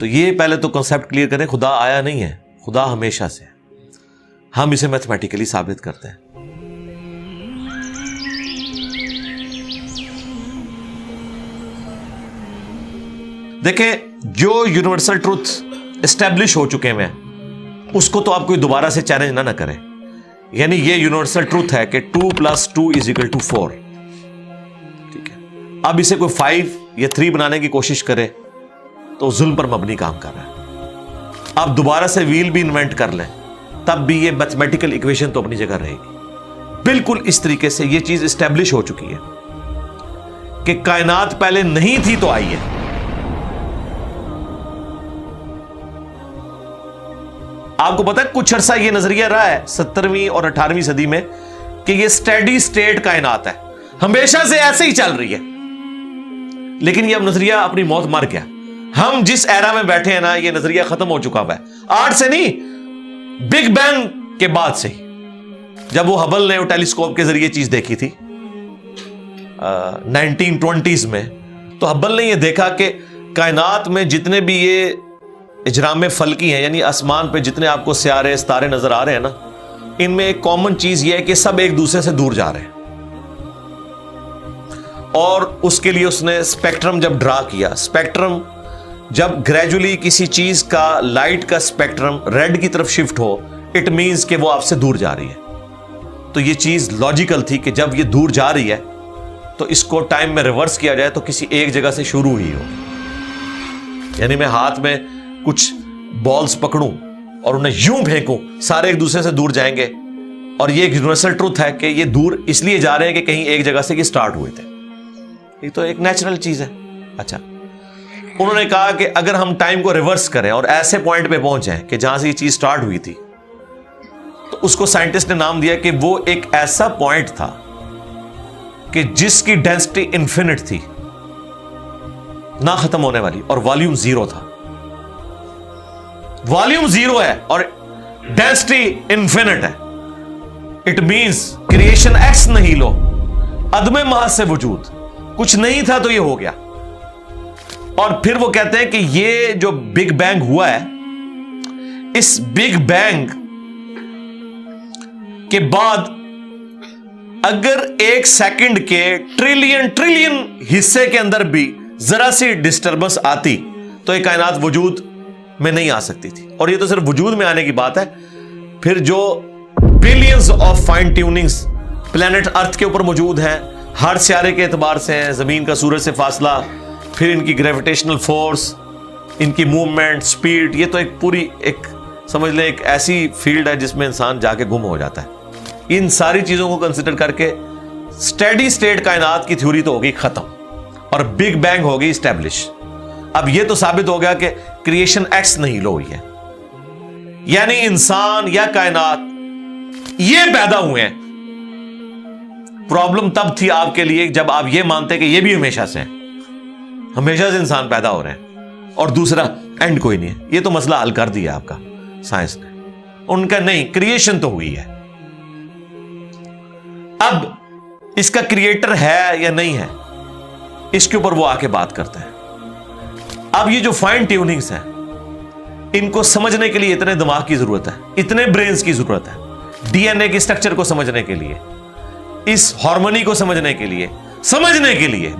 تو یہ پہلے تو کنسپٹ کلیئر کریں، خدا آیا نہیں ہے، خدا ہمیشہ سے، ہم اسے میتھمیٹیکلی ثابت کرتے ہیں۔ دیکھیں، جو یونیورسل ٹروتھ اسٹیبلش ہو چکے ہیں اس کو تو آپ کوئی دوبارہ سے چیلنج نہ کریں۔ یعنی یہ یونیورسل ٹروتھ ہے کہ 2+2=4، ٹھیک ہے؟ اب اسے کوئی 5 یا 3 بنانے کی کوشش کرے تو ظلم پر مبنی کام کر رہا ہے۔ آپ دوبارہ سے ویل بھی انوینٹ کر لیں تب بھی یہ میتھمیٹیکل ایکویشن تو اپنی جگہ رہے گی۔ بالکل اس طریقے سے یہ چیز اسٹیبلش ہو چکی ہے کہ کائنات پہلے نہیں تھی تو آئی ہے۔ آپ کو پتا ہے کچھ عرصہ یہ نظریہ رہا ہے 17ویں اور 18ویں صدی میں کہ یہ سٹیڈی سٹیٹ کائنات ہے، ہمیشہ سے ایسے ہی چل رہی ہے، لیکن یہ اب نظریہ اپنی موت مر گیا۔ ہم جس ایرا میں بیٹھے ہیں نا، یہ نظریہ ختم ہو چکا ہوا ہے، آج سے نہیں، بگ بینگ کے بعد سے ہی، جب وہ ہبل نے وہ ٹیلیسکوپ کے ذریعے چیز دیکھی تھی 1920s میں، تو ہبل نے یہ دیکھا کہ کائنات میں جتنے بھی یہ اجرام فلکی ہیں، یعنی آسمان پہ جتنے آپ کو سیارے ستارے نظر آ رہے ہیں نا، ان میں ایک کامن چیز یہ ہے کہ سب ایک دوسرے سے دور جا رہے ہیں۔ اور اس کے لیے اس نے اسپیکٹرم جب ڈرا کیا، اسپیکٹرم جب گریجولی کسی چیز کا لائٹ کا اسپیکٹرم ریڈ کی طرف شفٹ ہو، اٹ مینز کہ وہ آپ سے دور جا رہی ہے۔ تو یہ چیز لاجیکل تھی کہ جب یہ دور جا رہی ہے تو اس کو ٹائم میں ریورس کیا جائے تو کسی ایک جگہ سے شروع ہی ہو۔ یعنی میں ہاتھ میں کچھ بالز پکڑوں اور انہیں یوں پھینکوں، سارے ایک دوسرے سے دور جائیں گے، اور یہ ایک یونیورسل ٹروتھ ہے کہ یہ دور اس لیے جا رہے ہیں کہ کہیں ایک جگہ سے یہ سٹارٹ ہوئے تھے۔ یہ تو ایک نیچرل چیز ہے۔ اچھا، انہوں نے کہا کہ اگر ہم ٹائم کو ریورس کریں اور ایسے پوائنٹ پہ پہنچیں کہ جہاں سے یہ چیز سٹارٹ ہوئی تھی، تو اس کو سائنٹسٹ نے نام دیا کہ وہ ایک ایسا پوائنٹ تھا کہ جس کی ڈینسٹی انفینٹ تھی، نہ ختم ہونے والی، اور والیوم 0 تھا۔ والیوم 0 ہے اور ڈینسٹی انفینٹ ہے۔ اٹ مینز کریشن ایکس نہیں لو، عدم محض سے وجود، کچھ نہیں تھا تو یہ ہو گیا۔ اور پھر وہ کہتے ہیں کہ یہ جو بگ بینگ ہوا ہے، اس بگ بینگ کے بعد اگر 1 سیکنڈ کے ٹریلین حصے کے اندر بھی ذرا سی ڈسٹربنس آتی تو یہ کائنات وجود میں نہیں آ سکتی تھی۔ اور یہ تو صرف وجود میں آنے کی بات ہے، پھر جو billions of fine tunings planet earth کے اوپر موجود ہیں، ہر سیارے کے اعتبار سے ہیں، زمین کا سورج سے فاصلہ، پھر ان کی گریویٹیشنل فورس، ان کی موومنٹ، سپیڈ، یہ تو ایک پوری ایک سمجھ لیں ایک ایسی فیلڈ ہے جس میں انسان جا کے گم ہو جاتا ہے۔ ان ساری چیزوں کو کنسیڈر کر کے سٹیڈی سٹیٹ کائنات کی تھیوری تو ہوگی ختم اور بگ بینگ ہوگی اسٹیبلش۔ اب یہ تو ثابت ہو گیا کہ کریشن ایکس نہیں لو ہوئی ہے، یعنی انسان یا کائنات یہ پیدا ہوئے ہیں۔ پرابلم تب تھی آپ کے لیے جب آپ یہ مانتے کہ یہ بھی ہمیشہ سے ہیں، ہمیشہ سے انسان پیدا ہو رہے ہیں اور دوسرا اینڈ کوئی نہیں ہے۔ یہ تو مسئلہ حل کر دیا آپ کا سائنس نے، ان کا نہیں، کریشن تو ہوئی ہے۔ اب اس کا کریٹر ہے یا نہیں ہے، اس کے اوپر وہ آ کے بات کرتے ہیں۔ اب یہ جو فائن ٹیوننگز ہیں، ان کو سمجھنے کے لیے اتنے دماغ کی ضرورت ہے، اتنے برینز کی ضرورت ہے، ڈی این اے کی سٹرکچر کو سمجھنے کے لیے، اس ہارمونی کو سمجھنے کے لیے،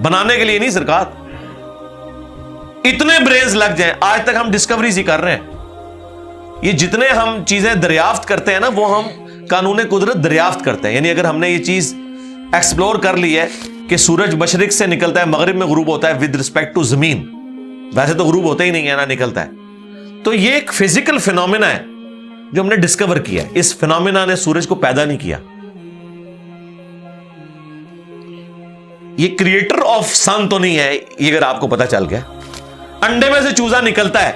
بنانے کے لیے نہیں سرکار، اتنے برینز لگ جائیں۔ آج تک ہم ڈسکوریز ہی کر رہے ہیں۔ یہ جتنے ہم چیزیں دریافت کرتے ہیں نا، وہ ہم قانون قدرت دریافت کرتے ہیں۔ یعنی اگر ہم نے یہ چیز ایکسپلور کر لی ہے کہ سورج مشرق سے نکلتا ہے، مغرب میں غروب ہوتا ہے ود رسپیکٹ ٹو زمین، ویسے تو غروب ہوتا ہی نہیں ہے نا، نکلتا ہے، تو یہ ایک فزیکل فینومینا ہے جو ہم نے ڈسکور کیا ہے۔ اس فینومینا نے سورج کو پیدا نہیں کیا، یہ کریٹر آف سن تو نہیں ہے، یہ اگر آپ کو پتا چل گیا۔ انڈے میں سے چوزا نکلتا ہے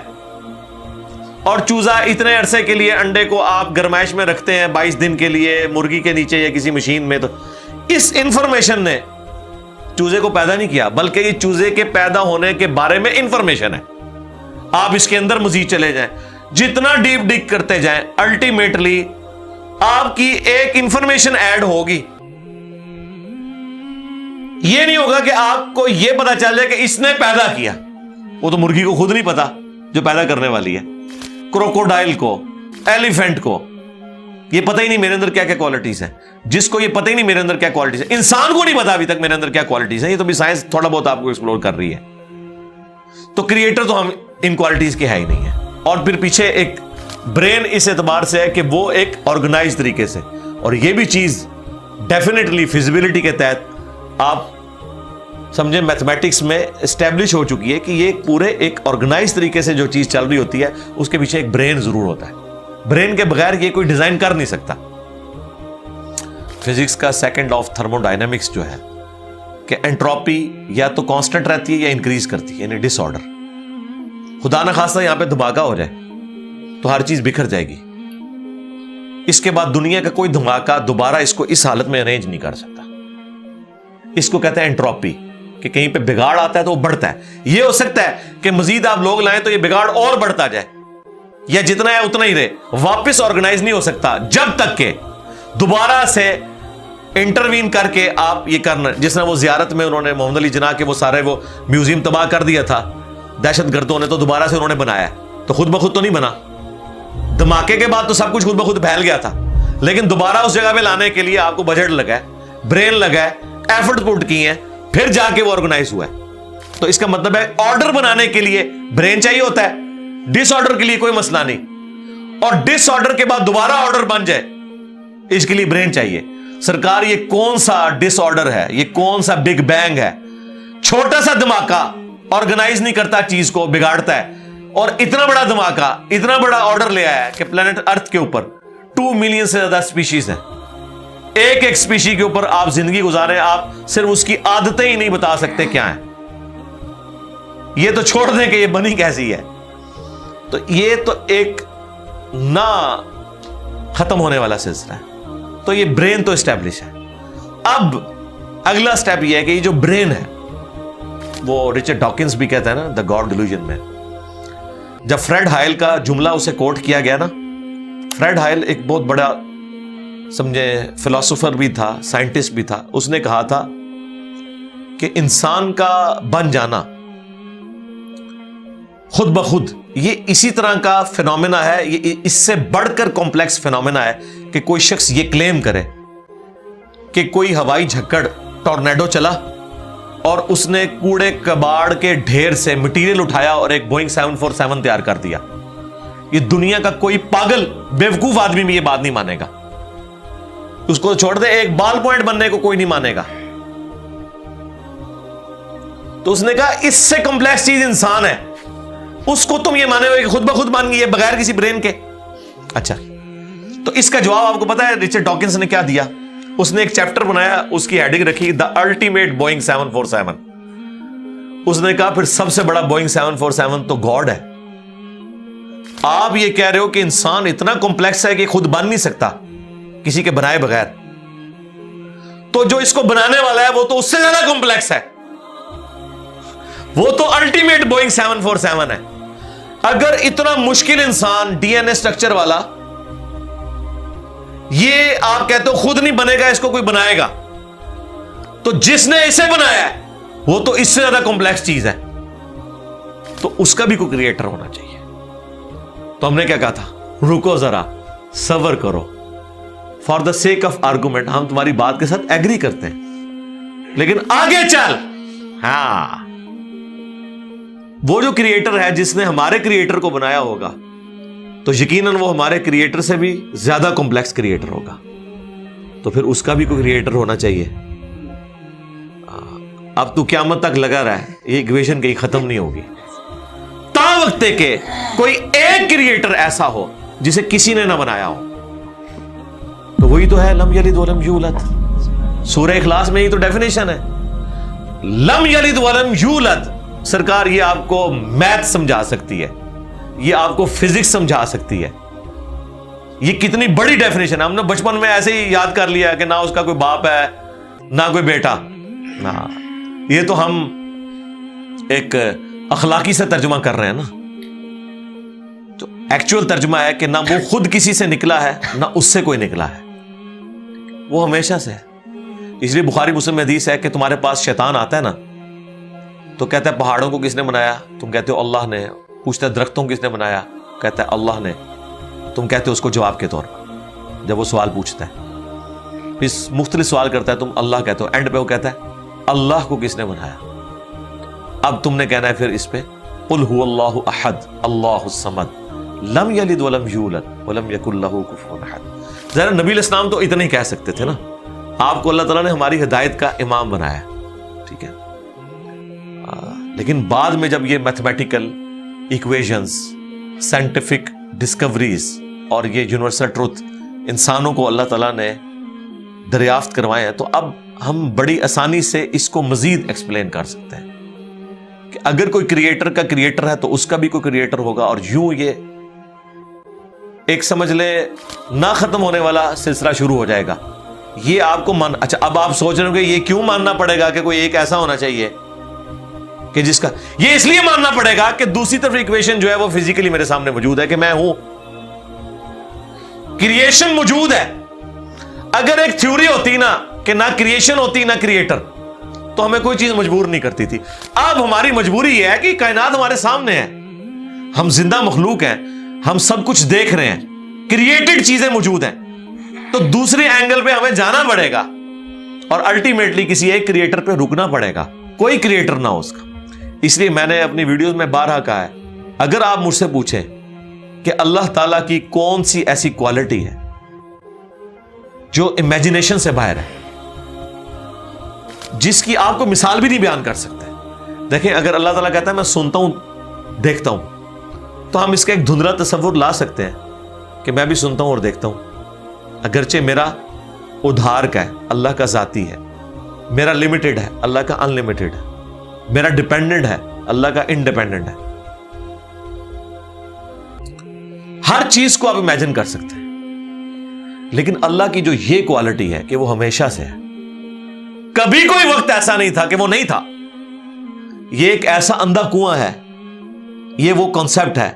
اور چوزا اتنے عرصے کے لیے انڈے کو آپ گرمائش میں رکھتے ہیں 22 دن کے لیے مرغی کے نیچے یا کسی مشین میں، تو اس انفارمیشن نے چوزے کو پیدا نہیں کیا، بلکہ یہ چوزے کے پیدا ہونے کے بارے میں انفارمیشن ہے۔ آپ اس کے اندر مزید چلے جائیں، جتنا ڈیپ ڈگ کرتے جائیں، الٹیمیٹلی آپ کی ایک انفارمیشن ایڈ ہوگی۔ یہ نہیں ہوگا کہ آپ کو یہ پتا چل جائے کہ اس نے پیدا کیا، وہ تو مرغی کو خود نہیں پتا، جو پیدا کرنے والی ہے. کروکوڈائل کو, ایلیفینٹ کو یہ پتہ ہی نہیں میرے اندر کیا کیا کوالٹیز ہیں. جس کو یہ پتہ ہی نہیں میرے اندر کیا کوالٹیز ہیں, انسان کو نہیں پتا ابھی تک میرے اندر کیا کوالٹیز ہیں. یہ تو بھی سائنس تھوڑا بہت آپ کو ایکسپلور کر رہی ہے. تو کریٹر تو ہم ان کوالٹیز کے ہے ہی نہیں ہے. اور پھر پیچھے ایک برین اس اعتبار سے ہے کہ وہ ایک آرگنائز طریقے سے, اور یہ بھی چیز ڈیفینیٹلی فیزیبلٹی کے تحت آپ سمجھیں میتھمیٹکس میں اسٹیبلش ہو چکی ہے کہ یہ پورے ایک آرگنائز طریقے سے جو چیز چل رہی ہوتی ہے اس کے پیچھے ایک برین ضرور ہوتا ہے. برین کے بغیر یہ کوئی ڈیزائن کر نہیں سکتا. فزکس کا second law of thermo dynamics جو ہے کہ انٹروپی یا تو کانسٹنٹ رہتی ہے یا انکریز کرتی ہے, یعنی ڈس آرڈر. خدا نہ خواستہ یہاں پہ دھماکہ ہو جائے تو ہر چیز بکھر جائے گی. اس کے بعد دنیا کا کوئی دھماکہ دوبارہ اس کو اس حالت میں ارینج نہیں کر سکتا. اس کو کہتے ہیں انٹروپی, کہ کہیں پہ بگاڑ آتا ہے تو وہ بڑھتا ہے. یہ ہو سکتا ہے کہ مزید آپ لوگ لائیں تو یہ بگاڑ اور بڑھتا جائے, یا جتنا ہے اتنا ہی رہے, واپس آرگنائز نہیں ہو سکتا جب تک کہ دوبارہ سے انٹروین کر کے آپ یہ کرنا. جس طرح وہ زیارت میں انہوں نے محمد علی جناح کے وہ سارے وہ میوزیم تباہ کر دیا تھا دہشت گردوں نے, تو دوبارہ سے انہوں نے بنایا, تو خود بخود تو نہیں بنا. دھماکے کے بعد تو سب کچھ خود بخود پھیل گیا تھا, لیکن دوبارہ اس جگہ پہ لانے کے لیے آپ کو بجٹ لگا ہے, برین لگا ہے, ایفرٹ پٹ کی ہیں, پھر جا کے وہ آرگنائز ہوا ہے. تو اس کا مطلب ہے آرڈر بنانے کے لیے برین چاہیے ہوتا ہے, ڈس آرڈر کے لیے کوئی مسئلہ نہیں. اور ڈس آرڈر کے بعد دوبارہ آرڈر بن جائے اس کے لیے برین چاہیے. سرکار یہ کون سا ڈس آرڈر ہے, یہ کون سا بگ بینگ ہے؟ چھوٹا سا دھماکہ آرگنائز نہیں کرتا, چیز کو بگاڑتا ہے. اور اتنا بڑا دھماکہ اتنا بڑا آرڈر لے آیا ہے کہ پلانٹ ارتھ کے اوپر 2 ملین سے زیادہ سپیشیز ہیں. ایک ایک سپیشی کے اوپر آپ زندگی گزارے, آپ صرف اس کی عادتیں ہی نہیں بتا سکتے کیا ہیں. یہ تو چھوڑ دیں کہ یہ بنی کیسی ہے. تو یہ تو ایک نہ ختم ہونے والا سلسلہ ہے. تو یہ برین تو اسٹیبلش ہے. اب اگلا سٹیپ یہ ہے کہ یہ جو برین ہے, وہ رچرڈ ڈاکنز بھی کہتا ہے نا دا گاڈ ڈیلوژن میں, جب فریڈ ہائل کا جملہ اسے کوٹ کیا گیا نا, فریڈ ہائل ایک بہت بڑا سمجھے فلاسفر بھی تھا, سائنٹسٹ بھی تھا. اس نے کہا تھا کہ انسان کا بن جانا خود بخود یہ اسی طرح کا فینومینا ہے, یہ اس سے بڑھ کر کمپلیکس فینومینا ہے کہ کوئی شخص یہ کلیم کرے کہ کوئی ہوائی جھکڑ ٹورنیڈو چلا اور اس نے کوڑے کباڑ کے ڈھیر سے مٹیریل اٹھایا اور ایک بوئنگ 747 تیار کر دیا. یہ دنیا کا کوئی پاگل بیوقوف آدمی بھی یہ بات نہیں مانے گا. اس کو چھوڑ دے, ایک بال پوائنٹ بننے کو کوئی نہیں مانے گا. تو اس نے کہا اس سے کمپلیکس چیز انسان ہے, اس کو تم یہ مانے ہو کہ خود بخود مان گئی ہے بغیر کسی برین کے. اچھا, تو اس کا جواب آپ کو پتا ہے رچرڈ ڈاکنز نے کیا دیا؟ اس نے ایک چیپٹر بنایا, اس کی ہیڈنگ رکھی دا الٹیمیٹ بوئنگ 747. اس نے کہا پھر سب سے بڑا بوئنگ 747 تو گاڈ ہے. آپ یہ کہہ رہے ہو کہ انسان اتنا کمپلیکس ہے کہ خود بن نہیں سکتا کسی کے بنائے بغیر, تو جو اس کو بنانے والا ہے وہ تو اس سے زیادہ کمپلیکس ہے, وہ تو الٹیمیٹ بوئنگ 747 ہے. اگر اتنا مشکل انسان ڈی این اے اسٹرکچر والا یہ آپ کہتے ہو خود نہیں بنے گا, اس کو کوئی بنائے گا, تو جس نے اسے بنایا ہے وہ تو اس سے زیادہ کمپلیکس چیز ہے, تو اس کا بھی کوئی کریٹر ہونا چاہیے. تو ہم نے کیا کہا تھا, رکو ذرا صبر کرو, for the sake of argument ہم تمہاری بات کے ساتھ ایگری کرتے ہیں, لیکن آگے چل. ہاں, وہ جو کریٹر ہے جس نے ہمارے کریٹر کو بنایا ہوگا تو یقیناً وہ ہمارے کریٹر سے بھی زیادہ کمپلیکس کریٹر ہوگا, تو پھر اس کا بھی کوئی کریٹر ہونا چاہیے. اب تو قیامت تک لگا رہا ہے, یہ ایکویشن کہیں ختم نہیں ہوگی تا وقت کہ کوئی ایک کریٹر ایسا ہو جسے کسی نے نہ بنایا ہو. تو وہی تو ہے لم یلد ولم یولد. سورہ اخلاص میں ہی تو ڈیفینیشن ہے, لم یلد ولم یولد. سرکار یہ آپ کو میتھ سمجھا سکتی ہے, یہ آپ کو فزکس سمجھا سکتی ہے. یہ کتنی بڑی ڈیفینیشن ہے. ہم نے بچپن میں ایسے ہی یاد کر لیا کہ نہ اس کا کوئی باپ ہے نہ کوئی بیٹا. یہ تو ہم ایک اخلاقی سے ترجمہ کر رہے ہیں نا, تو ایکچوئل ترجمہ ہے کہ نہ وہ خود کسی سے نکلا ہے نہ اس سے کوئی نکلا ہے, وہ ہمیشہ سے ہے. اس لیے بخاری مسلم میں حدیث ہے کہ تمہارے پاس شیطان آتا ہے نا تو کہتا ہے پہاڑوں کو کس نے بنایا؟ تم کہتے ہو اللہ نے. پوچھتا ہے درختوں کس نے بنایا؟ کہتا ہے اللہ نے. تم کہتے ہو اس کو جواب کے طور پر جب وہ سوال پوچھتا ہے. پھر مختلف سوال کرتا ہے, تم اللہ کہتے ہو. اینڈ پہ وہ کہتا ہے اللہ کو کس نے بنایا؟ اب تم نے کہنا ہے پھر اس پہ قل هو اللہ احد اللہ الصمد لم یلد ولم یولد ولم یکن لہ کفوا احد. ذرا نبی علیہ السلام تو اتنا ہی کہہ سکتے تھے نا. آپ کو اللہ تعالیٰ نے ہماری ہدایت کا امام بنایا, ٹھیک ہے. لیکن بعد میں جب یہ میتھمیٹیکل ایکویشنز, سائنٹیفک ڈسکوریز اور یہ یونیورسل ٹروتھ انسانوں کو اللہ تعالیٰ نے دریافت کروائے ہیں, تو اب ہم بڑی آسانی سے اس کو مزید ایکسپلین کر سکتے ہیں کہ اگر کوئی کریٹر کا کریٹر ہے تو اس کا بھی کوئی کریٹر ہوگا. اور یوں یہ ایک سمجھ لے نہ ختم ہونے والا سلسلہ شروع ہو جائے گا. یہ آپ کو اچھا اب آپ سوچ رہے ہو کہ یہ کیوں ماننا پڑے گا کہ کوئی ایک ایسا ہونا چاہیے کہ جس کا, یہ اس لیے ماننا پڑے گا کہ دوسری طرف ایکویشن جو ہے وہ فزیکلی میرے سامنے موجود ہے کہ میں ہوں, کریشن موجود ہے. اگر ایک تھیوری ہوتی نا کہ نہ کریشن ہوتی نہ کریٹر تو ہمیں کوئی چیز مجبور نہیں کرتی تھی. اب ہماری مجبوری یہ ہے کہ کائنات ہمارے سامنے ہے, ہم زندہ مخلوق ہیں, ہم سب کچھ دیکھ رہے ہیں, کریٹڈ چیزیں موجود ہیں, تو دوسرے اینگل پہ ہمیں جانا پڑے گا اور الٹیمیٹلی کسی ایک کریٹر پہ رکنا پڑے گا, کوئی کریٹر نہ ہو اس کا. اس لیے میں نے اپنی ویڈیوز میں بارہا کہا ہے, اگر آپ مجھ سے پوچھیں کہ اللہ تعالیٰ کی کون سی ایسی کوالٹی ہے جو امیجنیشن سے باہر ہے, جس کی آپ کو مثال بھی نہیں بیان کر سکتے. دیکھیں اگر اللہ تعالیٰ کہتا ہے میں سنتا ہوں دیکھتا ہوں, تو ہم اس کا ایک دھندلا تصور لا سکتے ہیں کہ میں بھی سنتا ہوں اور دیکھتا ہوں, اگرچہ میرا ادھار کا ہے, اللہ کا ذاتی ہے, میرا لمیٹڈ ہے, اللہ کا ان لمیٹڈ ہے, میرا ڈیپینڈنٹ ہے, اللہ کا انڈیپینڈنٹ ہے. ہر چیز کو آپ امیجن کر سکتے ہیں, لیکن اللہ کی جو یہ کوالٹی ہے کہ وہ ہمیشہ سے ہے, کبھی کوئی وقت ایسا نہیں تھا کہ وہ نہیں تھا. یہ ایک ایسا اندھا کنواں ہے, یہ وہ کانسیپٹ ہے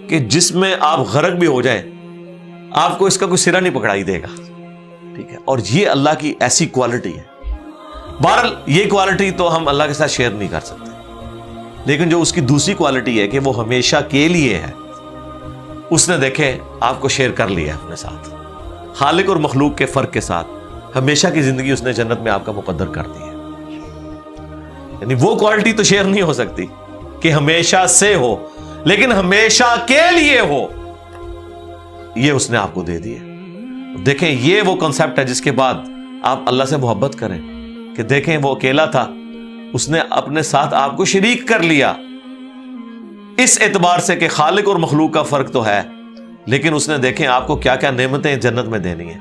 کہ جس میں آپ غرق بھی ہو جائیں آپ کو اس کا کوئی سرا نہیں پکڑائی دے گا, ٹھیک ہے. اور یہ اللہ کی ایسی کوالٹی ہے. بہرحال یہ کوالٹی تو ہم اللہ کے ساتھ شیئر نہیں کر سکتے, لیکن جو اس کی دوسری کوالٹی ہے کہ وہ ہمیشہ کے لیے ہے, اس نے دیکھیں آپ کو شیئر کر لیا اپنے ساتھ, خالق اور مخلوق کے فرق کے ساتھ ہمیشہ کی زندگی اس نے جنت میں آپ کا مقدر کر دی ہے. یعنی وہ کوالٹی تو شیئر نہیں ہو سکتی کہ ہمیشہ سے ہو, لیکن ہمیشہ کے لیے ہو, یہ اس نے آپ کو دے دی ہے. دیکھیں یہ وہ کنسپٹ ہے جس کے بعد آپ اللہ سے محبت کریں کہ دیکھیں وہ اکیلا تھا, اس نے اپنے ساتھ آپ کو شریک کر لیا, اس اعتبار سے کہ خالق اور مخلوق کا فرق تو ہے, لیکن اس نے دیکھیں آپ کو کیا کیا نعمتیں جنت میں دینی ہیں.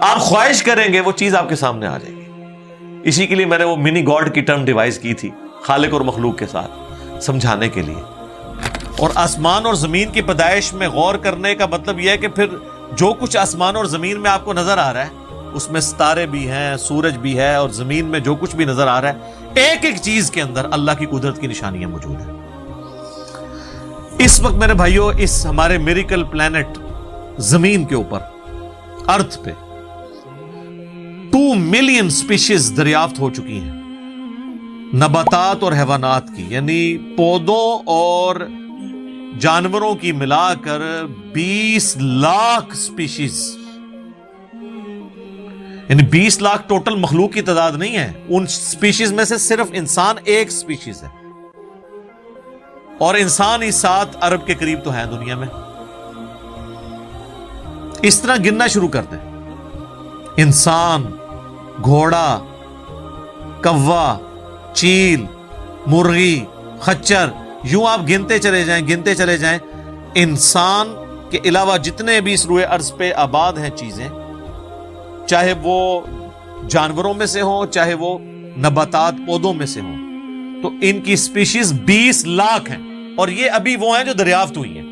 آپ خواہش کریں گے وہ چیز آپ کے سامنے آ جائے گی. اسی کے لیے میں نے وہ منی گاڈ کی ٹرم ڈیوائز کی تھی خالق اور مخلوق کے ساتھ سمجھانے کے لیے. اور آسمان اور زمین کی پیدائش میں غور کرنے کا مطلب یہ ہے کہ پھر جو کچھ آسمان اور زمین میں آپ کو نظر آ رہا ہے, اس میں ستارے بھی ہیں, سورج بھی ہے, اور زمین میں جو کچھ بھی نظر آ رہا ہے, ایک ایک چیز کے اندر اللہ کی قدرت کی نشانیاں موجود ہیں. اس وقت میرے بھائیوں اس ہمارے میریکل پلانٹ زمین کے اوپر, ارتھ پہ 2 ملین سپیشیز دریافت ہو چکی ہیں, نباتات اور حیوانات کی, یعنی پودوں اور جانوروں کی ملا کر 20 لاکھ سپیشیز, یعنی 20 لاکھ ٹوٹل مخلوق کی تعداد نہیں ہے. ان سپیشیز میں سے صرف انسان ایک سپیشیز ہے, اور انسان ہی 7 ارب کے قریب تو ہیں دنیا میں. اس طرح گننا شروع کر دیں, انسان, گھوڑا, کوا, چیل, مرغی, خچر, یوں آپ گنتے چلے جائیں. انسان کے علاوہ جتنے بھی اس روئے ارض پہ آباد ہیں چیزیں, چاہے وہ جانوروں میں سے ہوں چاہے وہ نباتات پودوں میں سے ہوں, تو ان کی سپیشیز 20 لاکھ ہیں. اور یہ ابھی وہ ہیں جو دریافت ہوئی ہیں.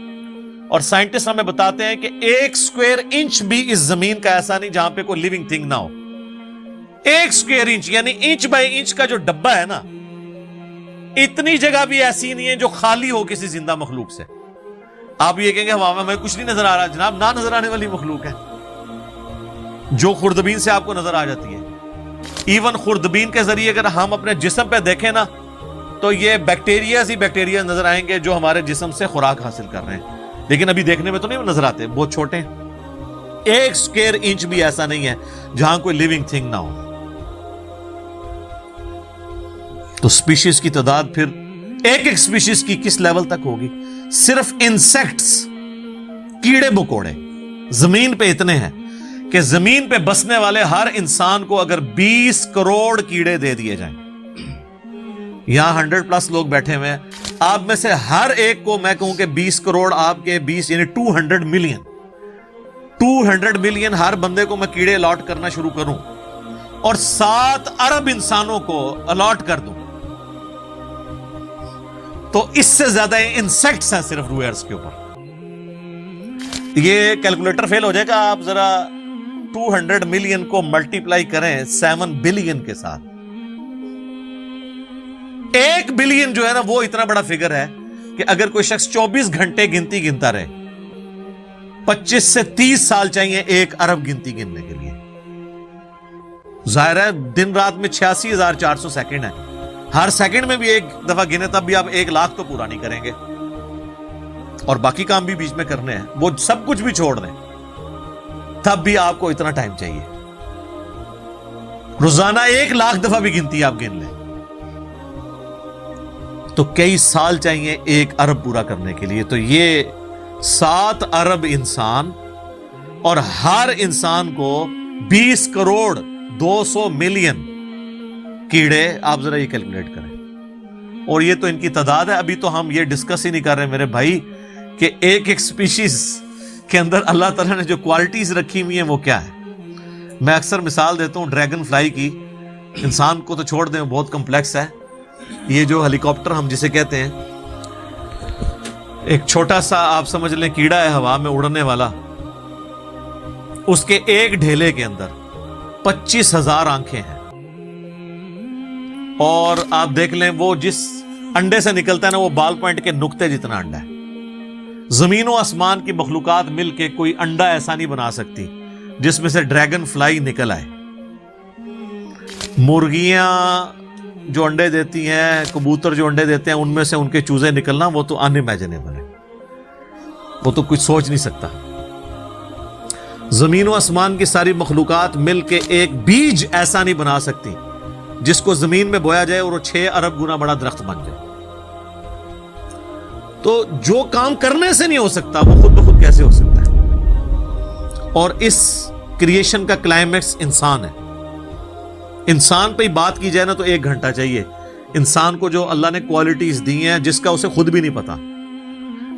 اور سائنٹسٹ ہمیں بتاتے ہیں کہ 1 اسکوائر انچ بھی اس زمین کا ایسا نہیں جہاں پہ کوئی لیونگ تھنگ نہ ہو. 1 اسکوائر انچ یعنی انچ بائی انچ کا جو ڈبہ ہے نا, اتنی جگہ بھی ایسی نہیں ہے جو خالی ہو کسی زندہ مخلوق سے. آپ یہ کہیں گے ہمیں کچھ نہیں نظر آ رہا, جناب نہ نظر آنے والی مخلوق ہے جو خوردبین سے آپ کو نظر آ جاتی ہے. ایون خوردبین کے ذریعے اگر ہم اپنے جسم پہ دیکھیں نا تو یہ بیکٹیریاز ہی بیکٹیریا نظر آئیں گے جو ہمارے جسم سے خوراک حاصل کر رہے ہیں، لیکن ابھی دیکھنے میں تو نہیں نظر آتے، بہت چھوٹے ہیں، 1 اسکوائر انچ بھی ایسا نہیں ہے جہاں کوئی لیونگ تھنگ نہ ہو۔ تو سپیشیز کی تعداد پھر ایک سپیشیز کی کس لیول تک ہوگی؟ صرف انسیکٹس، کیڑے مکوڑے زمین پہ اتنے ہیں کہ زمین پہ بسنے والے ہر انسان کو اگر 20 کروڑ کیڑے دے دیے جائیں، یہاں 100+ لوگ بیٹھے ہوئے ہیں، آپ میں سے ہر ایک کو میں کہوں کہ 20 کروڑ آپ کے 20 یعنی 200 ملین ہر بندے کو میں کیڑے الاٹ کرنا شروع کروں اور 7 ارب انسانوں کو الاٹ کر دوں، تو اس سے زیادہ انسیکٹس ہیں صرف روئے ارض کے اوپر۔ یہ کیلکولیٹر فیل ہو جائے گا، آپ ذرا 200 ملین کو ملٹیپلائی کریں 7 بلین کے ساتھ، 1 بلین جو ہے نا وہ اتنا بڑا فگر ہے کہ اگر کوئی شخص 24 گھنٹے گنتی گنتا رہے، 25 سے 30 سال چاہیے 1 ارب گنتی گننے کے لیے۔ ظاہر ہے دن رات میں 86,400 سیکنڈ ہے، ہر سیکنڈ میں بھی 1 دفعہ گنے تب بھی آپ 1 لاکھ تو پورا نہیں کریں گے، اور باقی کام بھی بیچ میں کرنے ہیں، وہ سب کچھ بھی چھوڑ دیں تب بھی آپ کو اتنا ٹائم چاہیے۔ روزانہ 1 لاکھ دفعہ بھی گنتی آپ گن لیں تو کئی سال چاہیے 1 ارب پورا کرنے کے لیے۔ تو یہ 7 ارب انسان، اور ہر انسان کو 20 کروڑ 200 ملین کیڑے، آپ ذرا یہ کیلکولیٹ کریں، اور یہ تو ان کی تعداد ہے، ابھی تو ہم یہ ڈسکس ہی نہیں کر رہے میرے بھائی کہ ایک سپیشیز کے اندر اللہ تعالیٰ نے جو کوالٹیز رکھی ہوئی ہیں وہ کیا ہے۔ میں اکثر مثال دیتا ہوں ڈریگن فلائی کی، انسان کو تو چھوڑ دیں بہت کمپلیکس ہے، یہ جو ہیلی کاپٹر ہم جسے کہتے ہیں، ایک چھوٹا سا آپ سمجھ لیں کیڑا ہے ہوا میں اڑنے والا، اس کے ایک ڈھیلے کے اندر 25,000 آنکھیں ہیں، اور آپ دیکھ لیں وہ جس انڈے سے نکلتا ہے نا وہ بال پوائنٹ کے نقطے جتنا انڈا ہے۔ زمین و آسمان کی مخلوقات مل کے کوئی انڈا ایسا نہیں بنا سکتی جس میں سے ڈریگن فلائی نکل آئے۔ مرغیاں جو انڈے دیتی ہیں، کبوتر جو انڈے دیتے ہیں، ان میں سے ان کے چوزے نکلنا وہ تو ان امیجنیبل ہے، وہ تو کچھ سوچ نہیں سکتا۔ زمین و آسمان کی ساری مخلوقات مل کے ایک بیج ایسا نہیں بنا سکتی جس کو زمین میں بویا جائے اور وہ 6 ارب گنا بڑا درخت بن جائے۔ تو جو کام کرنے سے نہیں ہو سکتا وہ خود بخود کیسے ہو سکتا ہے؟ اور اس کریشن کا کلائمیکس انسان ہے۔ انسان پہ ہی بات کی جائے نا تو 1 گھنٹہ چاہیے، انسان کو جو اللہ نے کوالٹیز دی ہیں جس کا اسے خود بھی نہیں پتا۔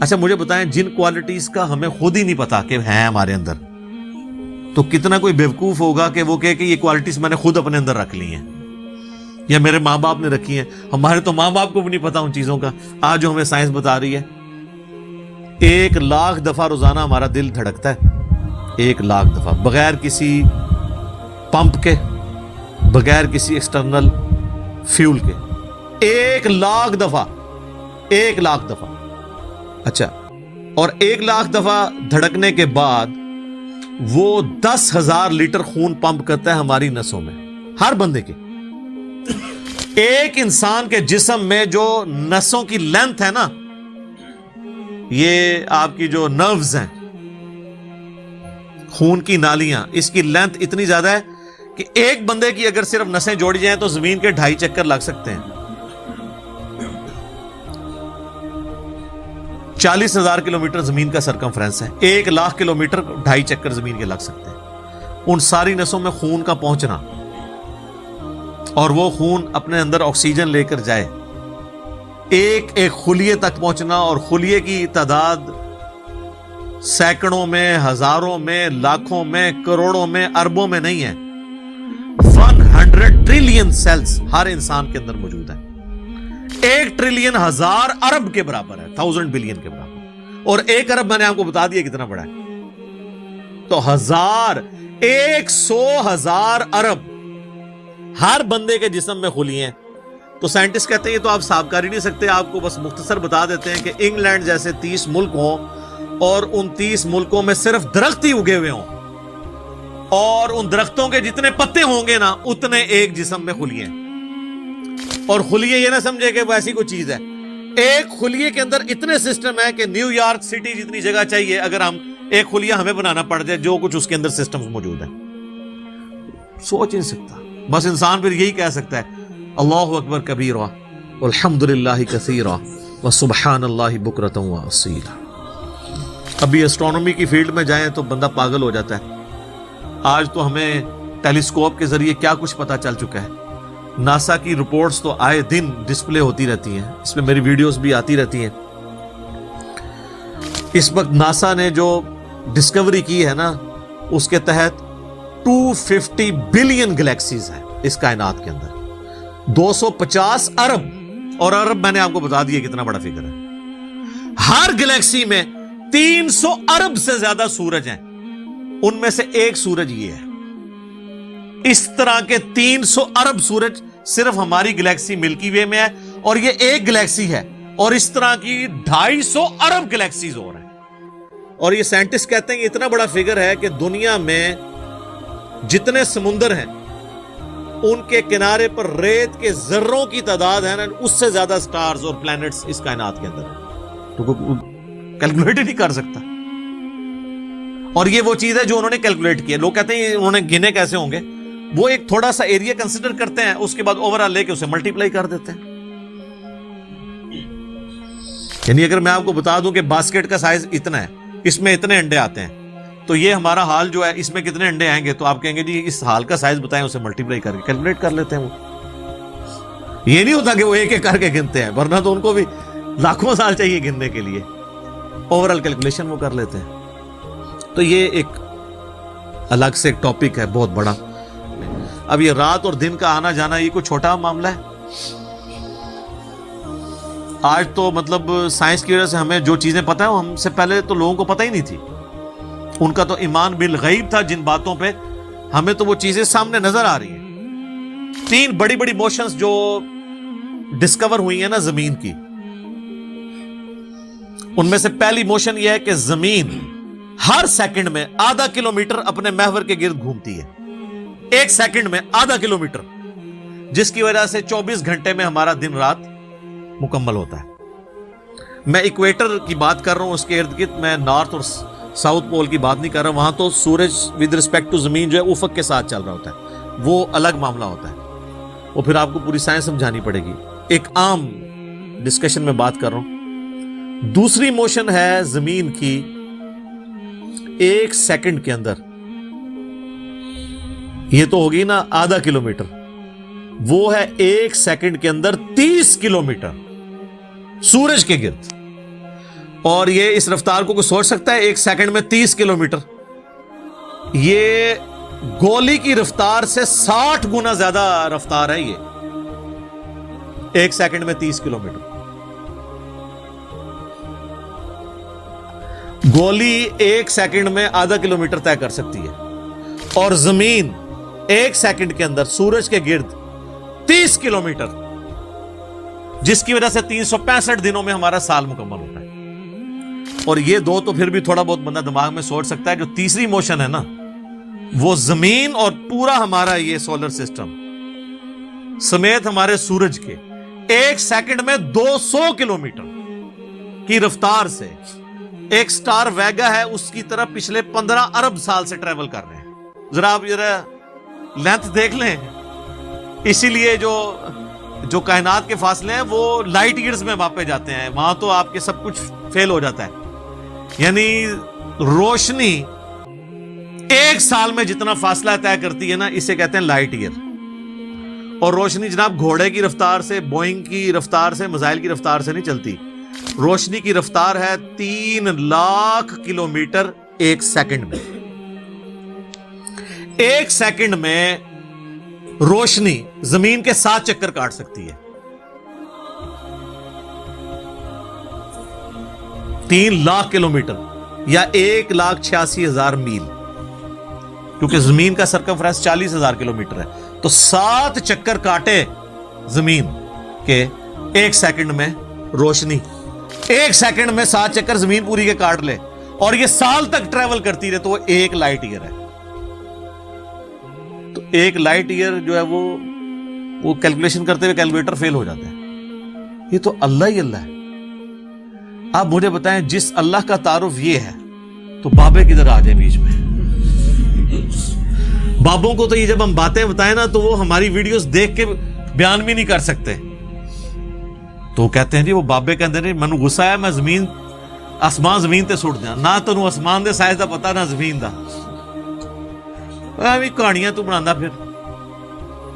اچھا مجھے بتائیں جن کوالٹیز کا ہمیں خود ہی نہیں پتا کہ ہیں ہمارے اندر، تو کتنا کوئی بیوقوف ہوگا کہ وہ کہے کہ یہ کوالٹیز میں نے خود اپنے اندر رکھ لی ہیں یا میرے ماں باپ نے رکھی ہیں۔ ہمارے تو ماں باپ کو بھی نہیں پتا ان چیزوں کا، آج جو ہمیں سائنس بتا رہی ہے۔ 1 لاکھ دفعہ روزانہ ہمارا دل دھڑکتا ہے، 1 لاکھ دفعہ، بغیر کسی پمپ کے، بغیر کسی ایکسٹرنل فیول کے، 1 لاکھ دفعہ، 1 لاکھ دفعہ۔ اچھا، اور 1 لاکھ دفعہ دھڑکنے کے بعد وہ 10,000 لیٹر خون پمپ کرتا ہے ہماری نسوں میں، ہر بندے کے۔ ایک انسان کے جسم میں جو نسوں کی لینتھ ہے نا، یہ آپ کی جو نروز ہیں، خون کی نالیاں، اس کی لینتھ اتنی زیادہ ہے کہ ایک بندے کی اگر صرف نسیں جوڑی جائیں تو زمین کے 2.5 چکر لگ سکتے ہیں۔ 40,000 کلومیٹر زمین کا سرکمفرنس ہے، 1 لاکھ کلومیٹر 2.5 چکر زمین کے لگ سکتے ہیں۔ ان ساری نسوں میں خون کا پہنچنا اور وہ خون اپنے اندر آکسیجن لے کر جائے، ایک ایک خلیے تک پہنچنا، اور خلیے کی تعداد سینکڑوں میں، ہزاروں میں، لاکھوں میں، کروڑوں میں، اربوں میں نہیں ہے۔ 100 ٹریلین سیلز ہر انسان کے اندر موجود ہیں۔ 1 ٹریلین 1000 ارب کے برابر ہے، 1000 بلین کے برابر، اور 1 ارب میں نے آپ کو بتا دیا کتنا بڑا ہے۔ تو 100,000 ارب ہر بندے کے جسم میں خلیے ہیں۔ تو سائنٹسٹ کہتے ہیں یہ تو آپ صاف کر ہی نہیں سکتے، آپ کو بس مختصر بتا دیتے ہیں کہ انگلینڈ جیسے 30 ملک ہوں اور ان 30 ملکوں میں صرف درخت ہی اگے ہوئے ہوں، اور ان درختوں کے جتنے پتے ہوں گے نا اتنے ایک جسم میں خلیے ہیں۔ اور خلیے یہ نہ سمجھے کہ وہ ایسی کوئی چیز ہے. ایک خلیے کے اندر اتنے سسٹم ہے کہ نیو یارک سٹی جتنی جگہ چاہیے اگر ہم ایک خلیہ ہمیں بنانا پڑ جائے جو کچھ اس کے اندر سسٹمز موجود ہیں. سوچ نہیں سکتا. بس انسان پھر یہی کہہ سکتا ہے اللہ اکبر کبیرہ والحمدللہ کثیرہ وسبحان اللہ بکرۃ واصیلا. ابھی اسٹرونومی کی فیلڈ میں جائیں تو بندہ پاگل ہو جاتا ہے. آج تو ہمیں ٹیلیسکوپ کے ذریعے کیا کچھ پتا چل چکا ہے. ناسا کی رپورٹس تو آئے دن ڈسپلے ہوتی رہتی ہیں, اس میں میری ویڈیوز بھی آتی رہتی ہیں. اس وقت ناسا نے جو ڈسکوری کی ہے نا اس کے تحت 250 بلین گلیکسیز ہیں اس کائنات کے اندر. 250 ارب, اور ارب میں نے آپ کو بتا دیا کتنا بڑا فگر ہے. ہر گلیکسی میں 300 ارب سے زیادہ سورج ہیں, ان میں سے ایک سورج یہ ہے. اس طرح کے 300 ارب سورج صرف ہماری گلیکسی ملکی وے میں ہے, اور یہ ایک گلیکسی ہے, اور اس طرح کی 250 ارب گلیکسیز اور ہیں. اور یہ سائنٹسٹ کہتے ہیں کہ اتنا بڑا فگر ہے کہ دنیا میں جتنے سمندر ہیں ان کے کنارے پر ریت کے ذروں کی تعداد ہے نا, اس سے زیادہ سٹارز اور پلانٹس اس کائنات کے اندر ہیں. تو کیلکولیٹ ہی نہیں کر سکتا. اور یہ وہ چیز ہے جو انہوں نے کیلکولیٹ کی ہے. لوگ کہتے ہیں انہوں نے گنے کیسے ہوں گے. وہ ایک تھوڑا سا ایریا کنسیڈر کرتے ہیں, اس کے بعد اوور آل لے کے اسے ملٹیپلائی کر دیتے ہیں. یعنی اگر میں آپ کو بتا دوں کہ باسکٹ کا سائز اتنا ہے, اس میں اتنے انڈے آتے ہیں, تو یہ ہمارا حال جو ہے اس میں کتنے انڈے آئیں گے, تو آپ کہیں گے جی اس حال کا سائز بتائیں, اسے ملٹیپلائی کر کے کیلکولیٹ کر لیتے ہیں. وہ یہ نہیں ہوتا کہ وہ ایک ایک کر کے گنتے ہیں, ورنہ تو ان کو بھی لاکھوں سال چاہیے گننے کے لیے. اوور آل کیلکولیشن وہ کر لیتے ہیں. تو یہ ایک الگ سے ایک ٹاپک ہے بہت بڑا. اب یہ رات اور دن کا آنا جانا یہ کوئی چھوٹا معاملہ ہے. آج تو مطلب سائنس کی وجہ سے ہمیں جو چیزیں پتہ ہیں ہم سے پہلے تو لوگوں کو پتہ ہی نہیں تھی. ان کا تو ایمان بالغیب تھا جن باتوں پہ, ہمیں تو وہ چیزیں سامنے نظر آ رہی ہیں. 3 بڑی بڑی موشنز جو ڈسکور ہوئی ہیں نا زمین کی, ان میں سے پہلی موشن یہ ہے کہ زمین ہر سیکنڈ میں آدھا کلومیٹر اپنے محور کے گرد گھومتی ہے. ایک سیکنڈ میں آدھا کلومیٹر, جس کی وجہ سے 24 گھنٹے میں ہمارا دن رات مکمل ہوتا ہے. میں ایکویٹر کی بات کر رہا ہوں, اس کے ارد گرد, میں نارتھ اور ساؤتھ پول کی بات نہیں کر رہا. وہاں تو سورج ود رسپیکٹ ٹو زمین جو ہے افق کے ساتھ چل رہا ہوتا ہے, وہ الگ معاملہ ہوتا ہے. وہ پھر آپ کو پوری سائنس سمجھانی پڑے گی. ایک عام ڈسکشن میں بات کر رہا ہوں. دوسری موشن ہے زمین کی ایک سیکنڈ کے اندر, یہ تو ہوگی نا آدھا کلومیٹر, وہ ہے ایک سیکنڈ کے اندر 30 کلومیٹر سورج کے گرد. اور یہ اس رفتار کو کوئی سوچ سکتا ہے, ایک سیکنڈ میں 30 کلومیٹر. یہ گولی کی رفتار سے 60 گنا زیادہ رفتار ہے. یہ ایک سیکنڈ میں 30 کلومیٹر. گولی ایک سیکنڈ میں آدھا کلومیٹر طے کر سکتی ہے, اور زمین ایک سیکنڈ کے اندر سورج کے گرد 30 کلومیٹر, جس کی وجہ سے 365 دنوں میں ہمارا سال مکمل ہوتا ہے. اور یہ دو تو پھر بھی تھوڑا بہت بندہ دماغ میں سوچ سکتا ہے. جو تیسری موشن ہے نا, وہ زمین اور پورا ہمارا یہ سولر سسٹم سمیت ہمارے سورج کے ایک سیکنڈ میں 200 کلومیٹر کی رفتار سے ایک سٹار ویگا ہے اس کی طرف پچھلے 15 ارب سال سے ٹریول کر رہے ہیں. ذرا آپ لینتھ دیکھ لیں. اسی لیے جو کائنات کے فاصلے ہیں وہ لائٹ ایئرز میں ماپے جاتے ہیں. وہاں تو آپ کے سب کچھ فیل ہو جاتا ہے. یعنی روشنی ایک سال میں جتنا فاصلہ طے کرتی ہے نا, اسے کہتے ہیں لائٹ ایئر. اور روشنی جناب گھوڑے کی رفتار سے, بوئنگ کی رفتار سے, میزائل کی رفتار سے نہیں چلتی. روشنی کی رفتار ہے 3 لاکھ کلومیٹر ایک سیکنڈ میں. ایک سیکنڈ میں روشنی زمین کے 7 چکر کاٹ سکتی ہے. 3 لاکھ کلومیٹر یا 1,86,000 میل, کیونکہ زمین کا سرکمفرنس 40,000 کلومیٹر ہے. تو 7 چکر کاٹے زمین کے ایک سیکنڈ میں روشنی, ایک سیکنڈ میں 7 چکر زمین پوری کے کاٹ لے, اور یہ سال تک ٹریول کرتی رہے, تو وہ 1 لائٹ ایئر ہے. تو 1 لائٹ ایئر جو ہے وہ وہ کیلکولیشن کرتے ہوئے کیلکولیٹر فیل ہو جاتا ہے. یہ تو اللہ ہی اللہ ہے. آپ مجھے بتائیں جس اللہ کا تعارف یہ ہے تو بابے کدھر آ جائیں بیچ میں؟ بابوں کو تو یہ جب ہم باتیں بتائیں نا تو وہ ہماری ویڈیوز دیکھ کے بیان بھی نہیں کر سکتے. تو کہتے ہیں جی وہ بابے کہتے ہیں مینوں غصہ آیا میں آسمان زمین تے سٹ دیا. نہ تینوں آسمان دے سائز دا پتا نہ زمین دا. ایویں کہانیاں تو بنانا پھر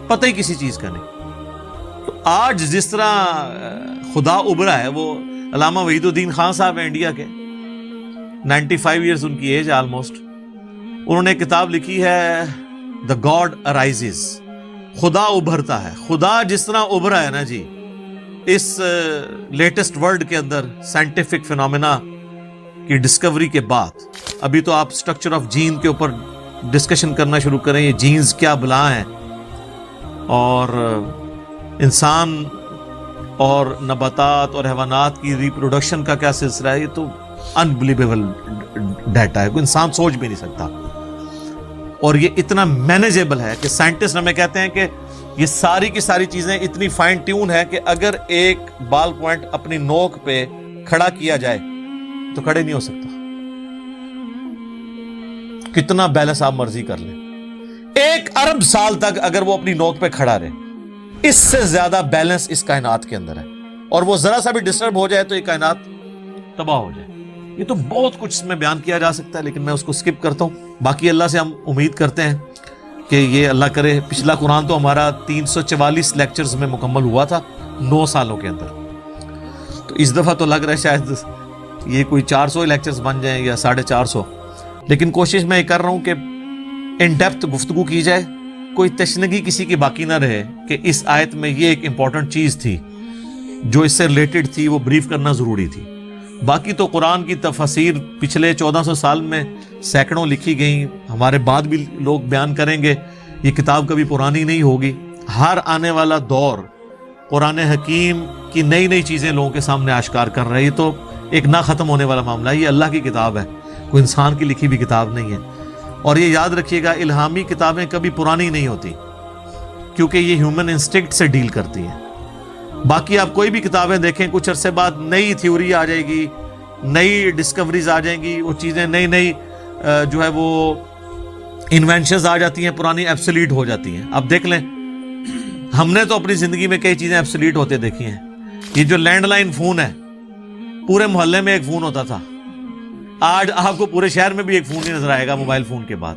پتہ ہی کسی چیز کا نہیں. تو آج جس طرح خدا ابھرا ہے, وہ علامہ وحید الدین خان صاحب ہیں انڈیا کے, 95 ایئرز ان کی ایج آلموسٹ. انہوں نے کتاب لکھی ہے دا گاڈ ارائزز, خدا ابھرتا ہے. خدا جس طرح ابھرا ہے نا جی اس لیٹسٹ ورلڈ کے اندر سائنٹیفک فینومینا کی ڈسکوری کے بعد, ابھی تو آپ سٹرکچر آف جین کے اوپر ڈسکشن کرنا شروع کریں, یہ جینز کیا بلا ہیں اور انسان اور نباتات اور حیوانات کی ریپروڈکشن کا کیا سلسلہ ہے. یہ تو انبلیویبل ڈیٹا ہے, کوئی انسان سوچ بھی نہیں سکتا. اور یہ اتنا مینیجیبل ہے کہ سائنٹسٹ ہمیں کہتے ہیں کہ یہ ساری کی ساری چیزیں اتنی فائن ٹیون ہے کہ اگر ایک بال پوائنٹ اپنی نوک پہ کھڑا کیا جائے تو کھڑے نہیں ہو سکتا. کتنا بیلنس آپ مرضی کر لیں, 1 ارب سال تک اگر وہ اپنی نوک پہ کھڑا رہے, اس سے زیادہ بیلنس اس کائنات کے اندر ہے. اور وہ ذرا سا بھی ڈسٹرب ہو جائے تو یہ کائنات تباہ ہو جائے. یہ تو بہت کچھ اس میں بیان کیا جا سکتا ہے لیکن میں اس کو سکپ کرتا ہوں. باقی اللہ سے ہم امید کرتے ہیں کہ یہ اللہ کرے. پچھلا قرآن تو ہمارا 344 لیکچرز میں مکمل ہوا تھا 9 سالوں کے اندر. تو اس دفعہ تو لگ رہا ہے شاید یہ کوئی 400 لیکچرز بن جائیں یا 450. لیکن کوشش میں یہ کر رہا ہوں کہ ان ڈیپتھ گفتگو کی جائے, کوئی تشنگی کسی کی باقی نہ رہے کہ اس آیت میں یہ ایک امپورٹنٹ چیز تھی جو اس سے ریلیٹڈ تھی, وہ بریف کرنا ضروری تھی. باقی تو قرآن کی تفاسیر پچھلے 1400 سال میں سینکڑوں لکھی گئیں, ہمارے بعد بھی لوگ بیان کریں گے. یہ کتاب کبھی پرانی نہیں ہوگی. ہر آنے والا دور قرآن حکیم کی نئی نئی چیزیں لوگوں کے سامنے آشکار کر رہی ہے. تو ایک نہ ختم ہونے والا معاملہ ہے. یہ اللہ کی کتاب ہے, کوئی انسان کی لکھی بھی کتاب نہیں ہے. اور یہ یاد رکھیے گا, الہامی کتابیں کبھی پرانی نہیں ہوتی کیونکہ یہ ہیومن انسٹنکٹ سے ڈیل کرتی ہیں. باقی آپ کوئی بھی کتابیں دیکھیں, کچھ عرصے بعد نئی تھیوری آ جائے گی, نئی ڈسکوریز آ جائیں گی, وہ چیزیں نئی جو ہے وہ انوینشنز آ جاتی ہیں, پرانی ایبسلیٹ ہو جاتی ہیں. آپ دیکھ لیں, ہم نے تو اپنی زندگی میں کئی چیزیں ایبسلیٹ ہوتے دیکھی ہیں. یہ جو لینڈ لائن فون ہے, پورے محلے میں ایک فون ہوتا تھا, آج آپ کو پورے شہر میں بھی ایک فون ہی نظر آئے گا موبائل فون کے بعد.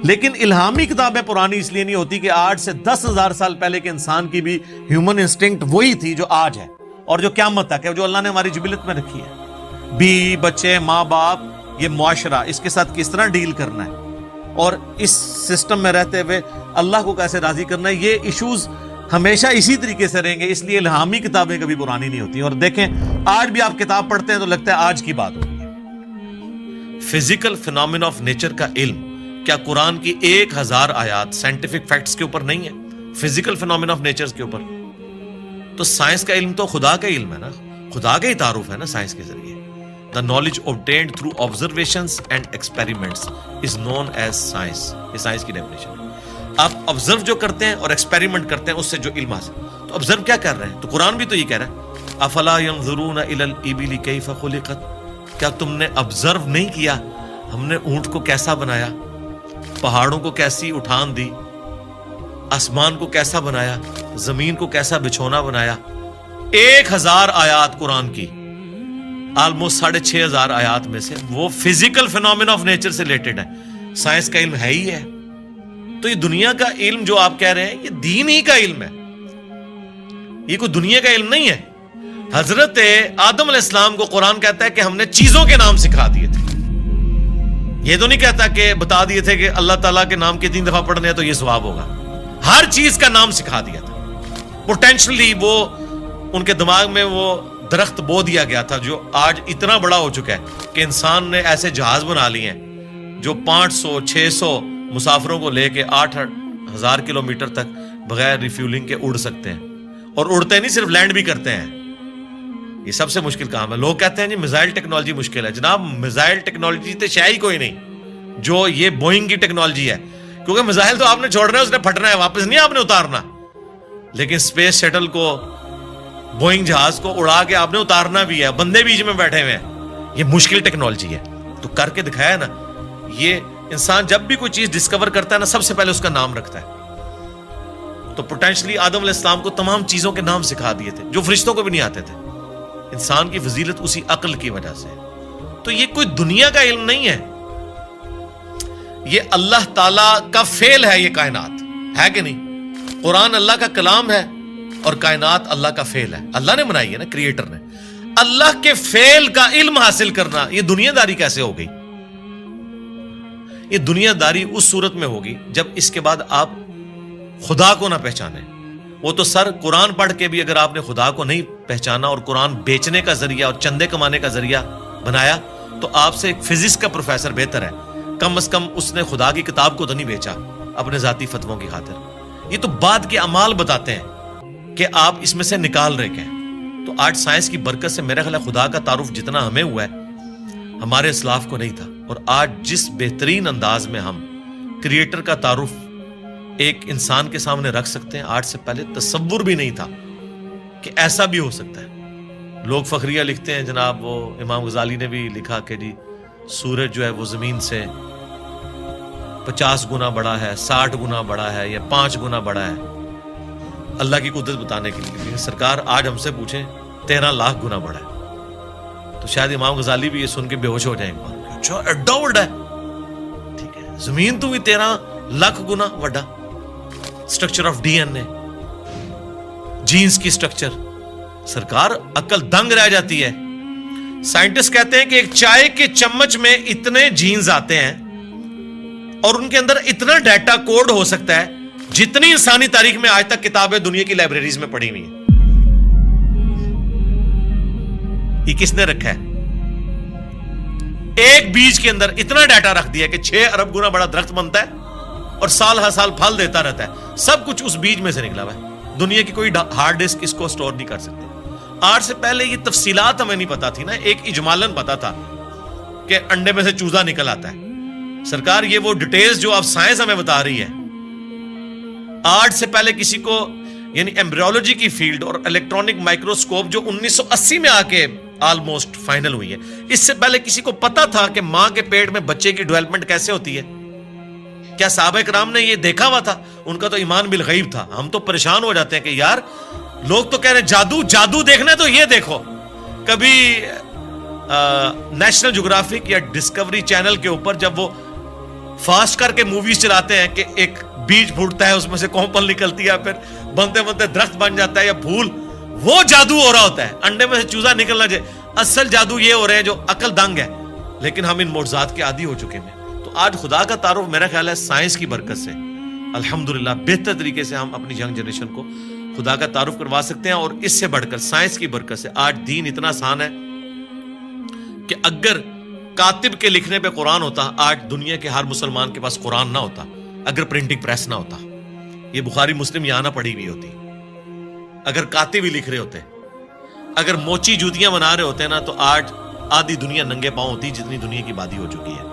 لیکن الہامی کتابیں پرانی اس لیے نہیں ہوتی کہ آج سے 10,000 سال پہلے کے انسان کی بھی ہیومن انسٹنکٹ وہی تھی جو آج ہے اور جو قیامت تک ہے, جو اللہ نے ہماری جبلت میں رکھی ہے. بیوی بچے ماں باپ, یہ معاشرہ, اس کے ساتھ کس طرح ڈیل کرنا ہے اور اس سسٹم میں رہتے ہوئے اللہ کو کیسے راضی کرنا ہے, یہ ایشوز ہمیشہ اسی طریقے سے رہیں گے. اس لیے الہامی کتابیں کبھی پرانی نہیں ہوتی. اور دیکھیں آج بھی آپ کتاب پڑھتے ہیں تو لگتا ہے آج کی بات ہوگی. فزیکل فینومینا آف نیچر کا علم, کیا قرآن کی 1000 آیات سائنٹیفک فیکٹس کے اوپر نہیں ہے, فزیکل فینومینا آف نیچر کے اوپر؟ تو سائنس کا علم تو خدا کا علم ہے نا, خدا کا ہی تعارف ہے نا سائنس کے ذریعے. The knowledge obtained through observations and experiments is known as science. یہ سائنس کی ڈیفینیشن ہے. آپ آبزرو جو کرتے ہیں اور ایکسپیریمنٹ کرتے ہیں اس سے جو علم حاصل, تو آبزرو کیا کر رہے ہیں؟ تو قرآن بھی تو یہ کہہ رہا ہے افلا ينظرون الى الابل كيف خلقت. کیا تم نے آبزرو نہیں کیا ہم نے اونٹ کو کیسا بنایا, پہاڑوں کو کیسی اٹھان دی, آسمان کو کیسا بنایا, زمین کو کیسا بچھونا بنایا. 1000 آیات قرآن کی, آلموسٹ 6500 آیات میں سے وہ فزیکل فینومینا آف نیچر سے ریلیٹڈ ہے. سائنس کا علم ہے ہی ہے. تو یہ دنیا کا علم جو آپ کہہ رہے ہیں یہ دین ہی کا علم ہے, یہ کوئی دنیا کا علم نہیں ہے. حضرت آدم علیہ السلام کو قرآن کہتا ہے کہ ہم نے چیزوں کے نام سکھا دیے تھے. یہ تو نہیں کہتا کہ بتا دیے تھے کہ اللہ تعالیٰ کے نام کے 3 دفعہ پڑھنے ہیں تو یہ ثواب ہوگا. ہر چیز کا نام سکھا دیا تھا. پوٹینشلی وہ ان کے دماغ میں وہ درخت بو دیا گیا تھا جو آج اتنا بڑا ہو چکا ہے کہ انسان نے ایسے جہاز بنا لیے ہیں جو 500-600 مسافروں کو لے کے 8,000 کلومیٹر تک بغیر ریفیولنگ کے اڑ سکتے ہیں. اور اڑتے نہیں, صرف لینڈ بھی کرتے ہیں. یہ سب سے مشکل کام ہے. لوگ کہتے ہیں جی میزائل ٹیکنالوجی مشکل ہے. جناب میزائل ٹیکنالوجی تو شے ہی کوئی نہیں جو یہ بوئنگ کی ٹیکنالوجی ہے, کیونکہ میزائل تو آپ نے چھوڑنا ہے, اس نے پھٹنا ہے, واپس نہیں آپ نے اتارنا. لیکن اسپیس شٹل کو, بوئنگ جہاز کو اڑا کے آپ نے اتارنا بھی ہے, بندے بیچ میں بیٹھے ہوئے ہیں, یہ مشکل ٹیکنالوجی ہے. تو کر کے دکھایا نا. یہ انسان جب بھی کوئی چیز ڈسکور کرتا ہے نا, سب سے پہلے اس کا نام رکھتا ہے. تو پوٹینشلی آدم علیہ السلام کو تمام چیزوں کے نام سکھا دیے تھے جو فرشتوں کو بھی نہیں آتے تھے. انسان کی فضیلت اسی عقل کی وجہ سے. تو یہ کوئی دنیا کا علم نہیں ہے, یہ اللہ تعالی کا فعل ہے. یہ کائنات ہے کہ نہیں؟ قرآن اللہ کا کلام ہے اور کائنات اللہ کا فعل ہے. اللہ نے بنائی ہے نا, کریٹر نے. اللہ کے فعل کا علم حاصل کرنا, یہ دنیا داری کیسے ہو گئی؟ یہ دنیا داری اس صورت میں ہوگی جب اس کے بعد آپ خدا کو نہ پہچانے. وہ تو سر قرآن پڑھ کے بھی اگر آپ نے خدا کو نہیں پہچانا اور قرآن بیچنے کا ذریعہ اور چندے کمانے کا ذریعہ بنایا, تو آپ سے ایک فزکس کا پروفیسر بہتر ہے. کم از کم اس نے خدا کی کتاب کو تو نہیں بیچا اپنے ذاتی فتووں کی خاطر. یہ تو بعد کے اعمال بتاتے ہیں کہ آپ اس میں سے نکال رہے ہیں. تو آج سائنس کی برکت سے میرا خیال ہے خدا کا تعارف جتنا ہمیں ہوا ہے ہمارے اسلاف کو نہیں تھا. اور آج جس بہترین انداز میں ہم کریٹر کا تعارف ایک انسان کے سامنے رکھ سکتے ہیں, آج سے پہلے تصور بھی نہیں تھا کہ ایسا بھی ہو سکتا ہے. لوگ فخریہ لکھتے ہیں جناب, وہ امام غزالی نے بھی لکھا کہ جی سورج جو ہے وہ زمین سے 50 گنا بڑا ہے, 60 گنا بڑا ہے, یا 5 گنا بڑا ہے, اللہ کی قدرت بتانے کے لیے. لیکن سرکار آج ہم سے پوچھیں 13 لاکھ گنا بڑا ہے, تو شاید امام غزالی بھی یہ سن کے بے ہوش ہو جائیں گے. اچھا ایڈا بڑا ہے, ٹھیک ہے, زمین تو بھی 13 لاکھ گنا بڑا. Structure of D N A, genes کی اسٹرکچر, سرکار عقل دنگ رہ جاتی ہے. سائنٹسٹ کہتے ہیں کہ ایک چائے کے چمچ میں اتنے جینز آتے ہیں اور ان کے اندر اتنا ڈیٹا کوڈ ہو سکتا ہے جتنی انسانی تاریخ میں آج تک کتابیں دنیا کی لائبریریز میں پڑھی ہوئی ہیں. یہ کس نے رکھا ہے؟ ایک بیج کے اندر اتنا ڈیٹا رکھ دیا کہ 6 ارب گنا بڑا درخت بنتا ہے اور سال ہر سال پھل دیتا رہتا ہے. سب کچھ اس بیج میں سے نکلا ہوا ہے. دنیا کی کوئی ہارڈ ڈسک اس کو سٹور نہیں کر سکتی. آج سے پہلے یہ تفصیلات ہمیں نہیں پتا تھی نا, ایک اجمالاً پتا تھا کہ انڈے میں سے چوزا نکل آتا ہے. سرکار یہ وہ ڈیٹیلز جو اب سائنس ہمیں بتا رہی ہے, آج سے پہلے کسی کو, یعنی ایمبریولوجی کی فیلڈ اور الیکٹرانک مائکروسکوپ جو 1980 میں آ کے آلموسٹ فائنل ہوئی ہے, اس سے پہلے کسی کو پتا تھا کہ ماں کے پیٹ میں بچے کی ڈیولپمنٹ کیسے ہوتی ہے؟ کیا صحابہ کرام نے یہ دیکھا ہوا تھا؟ ان کا تو ایمان بالغیب تھا. ہم تو پریشان ہو جاتے ہیں کہ یار لوگ تو کہہ رہے ہیں جادو, جادو دیکھنا ہے تو یہ دیکھو. کبھی نیشنل جغرافک یا ڈسکوری چینل کے اوپر جب وہ فاسٹ کر کے موویز چلاتے ہیں کہ ایک بیج پھوٹتا ہے, اس میں سے کومپل نکلتی ہے, پھر بنتے بنتے درخت بن جاتا ہے یا پھول, وہ جادو ہو رہا ہوتا ہے. انڈے میں سے چوزا نکلنا چاہیے. اصل جادو یہ ہو رہے ہیں جو عقل دنگ ہے, لیکن ہم ان معجزات کے عادی ہو چکے ہیں. تو آج خدا کا تعارف میرا خیال ہے سائنس کی برکت سے الحمدللہ بہتر طریقے سے ہم اپنی ینگ جنریشن کو خدا کا تعارف کروا سکتے ہیں. اور اس سے بڑھ کر سائنس کی برکت سے آج دین اتنا آسان ہے کہ اگر کاتب کے لکھنے پہ قرآن ہوتا, آج دنیا کے ہر مسلمان کے پاس قرآن نہ ہوتا. اگر پرنٹنگ پریس نہ ہوتا, یہ بخاری مسلم یہاں نہ پڑھی ہوئی ہوتی. اگر کاتب ہی لکھ رہے ہوتے, اگر موچی جوتیاں بنا رہے ہوتے نا, تو آج آدھی دنیا ننگے پاؤں ہوتی جتنی دنیا کی آبادی ہو چکی ہے.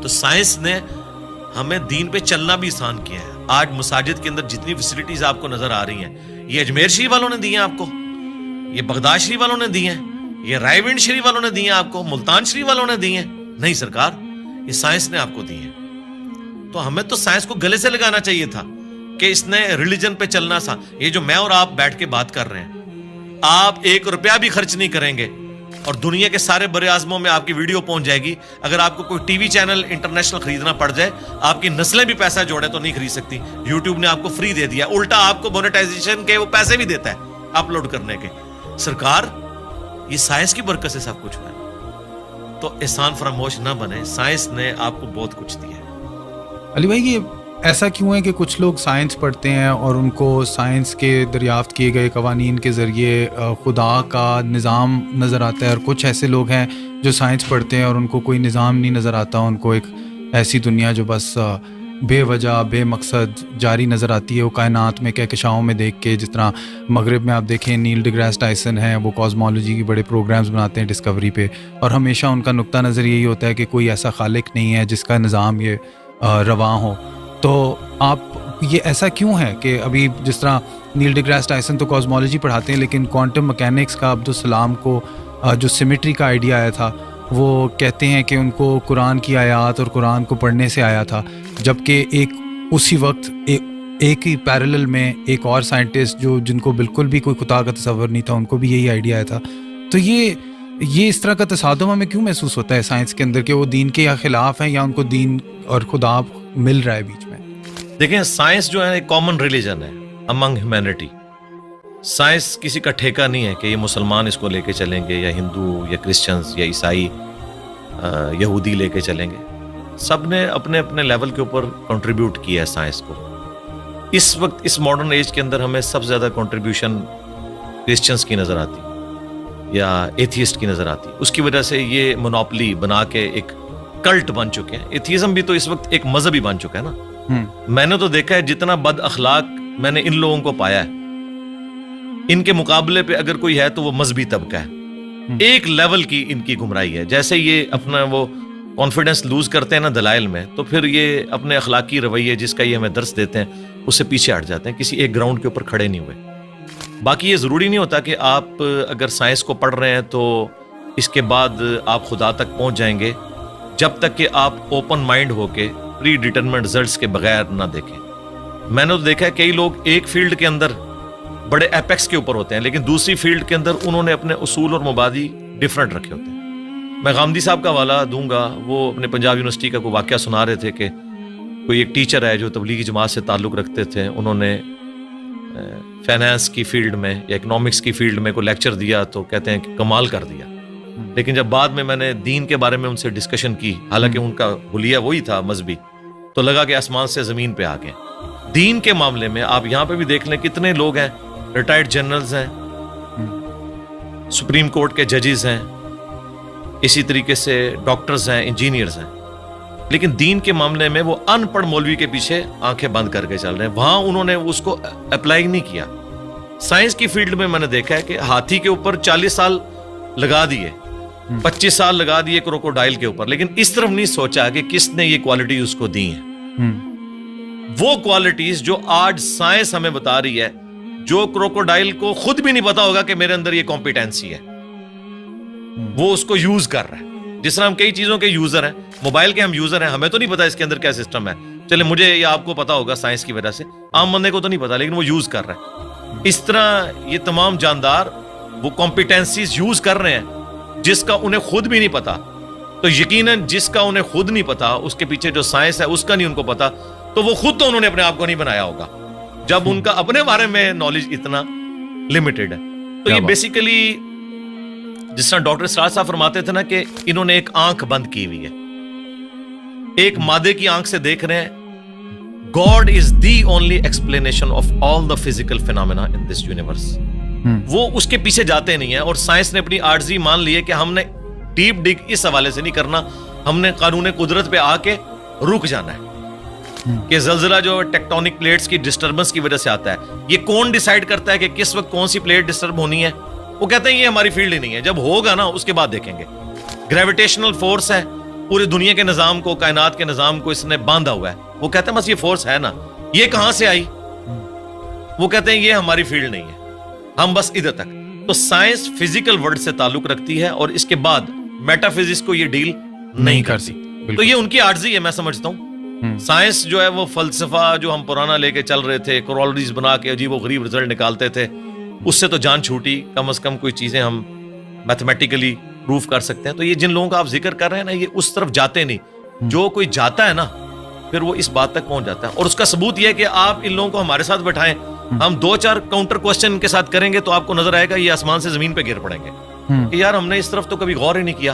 تو سائنس نے ہمیں دین پہ چلنا بھی آسان کیا ہے. آج مساجد کے اندر جتنی فیسلٹیز آپ کو نظر آ رہی ہیں, یہ اجمیر شریف والوں نے دی ہیں آپ کو, یہ بغداد شریف والوں نے دی ہیں, یہ رائے ونڈ شریف والوں نے دی ہیں آپ کو, ملتان شریف والوں نے دی ہیں. نہیں سرکار, یہ سائنس نے آپ کو دی ہیں. تو ہمیں تو سائنس کو گلے سے لگانا چاہیے تھا کہ اس نے ریلیجن پہ چلنا سا. یہ جو میں اور آپ بیٹھ کے بات کر رہے ہیں, آپ 1 روپیہ بھی خرچ نہیں کریں گے اور دنیا کے سارے بر اعظموں میں آپ کی ویڈیو پہنچ جائے گی. اگر آپ کو کوئی ٹی وی چینل انٹرنیشنل خریدنا پڑ جائے, آپ کی نسلیں بھی پیسہ جوڑے تو نہیں خرید سکتی. یوٹیوب نے آپ کو فری دے دیا, الٹا آپ کو مونیٹائزیشن کے وہ پیسے بھی دیتا ہے اپلوڈ کرنے کے. سرکار یہ سائنس کی برکت سے سب کچھ ہوا ہے. تو احسان فراموش نہ بنے, سائنس نے آپ کو بہت کچھ دیا ہے. علی بھائی, یہ ایسا کیوں ہے کہ کچھ لوگ سائنس پڑھتے ہیں اور ان کو سائنس کے دریافت کیے گئے قوانین کے ذریعے خدا کا نظام نظر آتا ہے, اور کچھ ایسے لوگ ہیں جو سائنس پڑھتے ہیں اور ان کو کوئی نظام نہیں نظر آتا, ان کو ایک ایسی دنیا جو بس بے وجہ بے مقصد جاری نظر آتی ہے. وہ کائنات میں کہکشاؤں میں دیکھ کے, جس طرح مغرب میں آپ دیکھیں نیل ڈی گریس ٹائسن ہیں, وہ کاسمولوجی کی بڑے پروگرامز بناتے ہیں ڈسکوری پہ, اور ہمیشہ ان کا نقطہ نظر یہی ہوتا ہے کہ کوئی ایسا خالق نہیں ہے جس کا نظام یہ رواں ہو. تو آپ یہ ایسا کیوں ہے کہ ابھی جس طرح نیل ڈیگراس ٹائسن تو کاسمولوجی پڑھاتے ہیں، لیکن کوانٹم مکینکس کا عبدالسلام کو جو سیمیٹری کا آئیڈیا آیا تھا وہ کہتے ہیں کہ ان کو قرآن کی آیات اور قرآن کو پڑھنے سے آیا تھا، جبکہ ایک اسی وقت ایک ہی پیرلل میں ایک اور سائنٹسٹ جن کو بالکل بھی کوئی خدا کا تصور نہیں تھا، ان کو بھی یہی آئیڈیا آیا تھا. تو یہ اس طرح کا تصادم ہمیں کیوں محسوس ہوتا ہے سائنس کے اندر کہ وہ دین کے خلاف ہیں یا ان کو دین اور خدا مل رہا ہے بیچ میں؟ دیکھیں سائنس جو ہے ایک کامن ریلیجن ہے امنگ ہیومینٹی. سائنس کسی کا ٹھیکہ نہیں ہے کہ یہ مسلمان اس کو لے کے چلیں گے یا ہندو یا کرسچنز یا عیسائی یہودی لے کے چلیں گے. سب نے اپنے اپنے لیول کے اوپر کنٹریبیوٹ کیا ہے سائنس کو. اس وقت اس ماڈرن ایج کے اندر ہمیں سب سے زیادہ کنٹریبیوشن کرسچنز کی نظر آتی یا ایتھیسٹ کی نظر آتی. اس کی وجہ سے یہ مونوپلی بنا کے ایک کلٹ بن چکے ہیں. ایتھیزم بھی تو اس وقت ایک مذہب ہی بن چکا ہے نا. میں نے تو دیکھا ہے جتنا بد اخلاق میں نے ان لوگوں کو پایا ہے، ان کے مقابلے پہ اگر کوئی ہے تو وہ مذہبی طبقہ ہے. ایک لیول کی ان کی گمراہی ہے. جیسے یہ اپنا وہ کانفیڈنس لوز کرتے ہیں نا دلائل میں، تو پھر یہ اپنے اخلاقی رویے جس کا یہ ہمیں درس دیتے ہیں اس سے پیچھے ہٹ جاتے ہیں، کسی ایک گراؤنڈ کے اوپر کھڑے نہیں ہوئے. باقی یہ ضروری نہیں ہوتا کہ آپ اگر سائنس کو پڑھ رہے ہیں تو اس کے بعد آپ خدا تک پہنچ جائیں گے، جب تک کہ آپ اوپن مائنڈ ہو کے پری ڈیٹرمنٹ رزلٹس کے بغیر نہ دیکھیں. میں نے تو دیکھا ہے کئی لوگ ایک فیلڈ کے اندر بڑے ایپیکس کے اوپر ہوتے ہیں، لیکن دوسری فیلڈ کے اندر انہوں نے اپنے اصول اور مبادی ڈیفرنٹ رکھے ہوتے ہیں. میں غامدی صاحب کا حوالہ دوں گا. وہ اپنے پنجاب یونیورسٹی کا کوئی واقعہ سنا رہے تھے کہ کوئی ایک ٹیچر ہے جو تبلیغی جماعت سے تعلق رکھتے تھے، انہوں نے فائنانس کی فیلڈ میں یا اکنامکس کی فیلڈ میں کوئی لیکچر دیا تو کہتے ہیں کہ کمال کر دیا. لیکن جب بعد میں نے دین کے بارے میں ان سے ڈسکشن کی، حالانکہ ان کا حلیہ وہی تھا مذہبی، تو لگا کہ آسمان سے زمین پہ آ گئے. دین کے معاملے میں آپ یہاں پہ بھی دیکھ لیں کتنے لوگ ہیں، ریٹائرڈ جنرلز ہیں، سپریم کورٹ کے ججز ہیں، اسی طریقے سے ڈاکٹرز ہیں، انجینئرز ہیں، لیکن دین کے معاملے میں وہ ان پڑھ مولوی کے پیچھے آنکھیں بند کر کے چل رہے ہیں. وہاں انہوں نے اس کو اپلائی نہیں کیا. سائنس کی فیلڈ میں نے دیکھا ہے کہ ہاتھی کے اوپر 40 سال لگا دیے، 25 سال لگا دیے کروکوڈائل کے اوپر، لیکن اس طرف نہیں سوچا کہ کس نے یہ کوالٹی اس کو دی ہیں. وہ کوالٹیز جو آج سائنس ہمیں بتا رہی ہے، جو کروکوڈائل کو خود بھی نہیں پتا ہوگا کہ میرے اندر یہ کمپیٹنسی ہے، وہ اس کو یوز کر رہا ہے. جس طرح ہم کئی چیزوں کے یوزر ہیں، موبائل کے ہم یوزر ہیں، ہمیں تو نہیں پتا اس کے اندر کیا سسٹم ہے. چلے مجھے یا آپ کو پتا ہوگا سائنس کی وجہ سے، عام بندے کو تو نہیں پتا، لیکن وہ یوز کر رہا ہے. اس طرح یہ تمام جاندار وہ کمپیٹنسیز یوز کر رہے ہیں جس کا انہیں خود بھی نہیں پتا. تو یقیناً جس کا انہیں خود نہیں پتا، اس کے پیچھے جو سائنس ہے اس کا نہیں ان کو پتا، تو وہ خود تو انہوں نے اپنے آپ کو نہیں بنایا ہوگا جب ان کا اپنے بارے میں نالج اتنا لمیٹڈ ہے. تو یہ بیسیکلی جس طرح ڈاکٹر اسرار صاحب فرماتے تھے نا کہ انہوں نے ایک آنکھ بند کی ہوئی ہے، ایک مادے کی آنکھ سے دیکھ رہے ہیں. God is the only explanation of all the physical phenomena in this universe. وہ اس کے پیچھے جاتے نہیں ہیں. اور سائنس نے اپنی عاجزی مان لی ہے کہ ہم نے ڈیپ ڈگ اس حوالے سے نہیں کرنا، ہم نے قانون قدرت پہ آ کے رک جانا ہے کہ زلزلہ جو ٹیکٹونک پلیٹس کی ڈسٹربنس کی وجہ سے آتا ہے، یہ کون ڈیسائیڈ کرتا ہے کہ کس وقت کون سی پلیٹ ڈسٹرب ہونی ہے؟ وہ کہتے ہیں یہ ہماری فیلڈ ہی نہیں ہے، جب ہوگا نا اس کے بعد دیکھیں گے. گریویٹیشنل فورس ہے، پورے دنیا کے نظام کو، کائنات کے نظام کو اس نے باندھا ہوا ہے. وہ کہتے ہیں بس یہ فورس ہے نا، یہ کہاں سے آئی؟ وہ کہتے ہیں یہ ہماری فیلڈ نہیں ہے، ہم بس ادھر تک. تو سائنس فزیکل ورلڈ سے تعلق رکھتی ہے اور اس کے بعد میٹا فزکس کو یہ ڈیل نہیں کرتی. تو یہ ان کی عاجزی ہے، میں سمجھتا ہوں. سائنس جو ہے وہ فلسفہ جو ہم پرانا لے کے چل رہے تھے، کورالریز بنا کے عجیب و غریب رزلٹ نکالتے تھے، اس سے تو جان چھوٹی. کم از کم کوئی چیزیں ہم میتھمیٹیکلی پروف کر سکتے ہیں. تو یہ جن لوگوں کا آپ ذکر کر رہے ہیں نا، یہ اس طرف جاتے نہیں. جو کوئی جاتا ہے نا پھر وہ اس بات تک پہنچ جاتا ہے. اور اس کا ثبوت یہ ہے کہ آپ ان لوگوں کو ہمارے ساتھ بٹھائیں، ہم 2-4 کاؤنٹر کوسچن کے ساتھ کریں گے تو آپ کو نظر آئے گا یہ آسمان سے زمین پہ گر پڑیں گے کہ یار ہم نے اس طرف تو کبھی غور ہی نہیں کیا.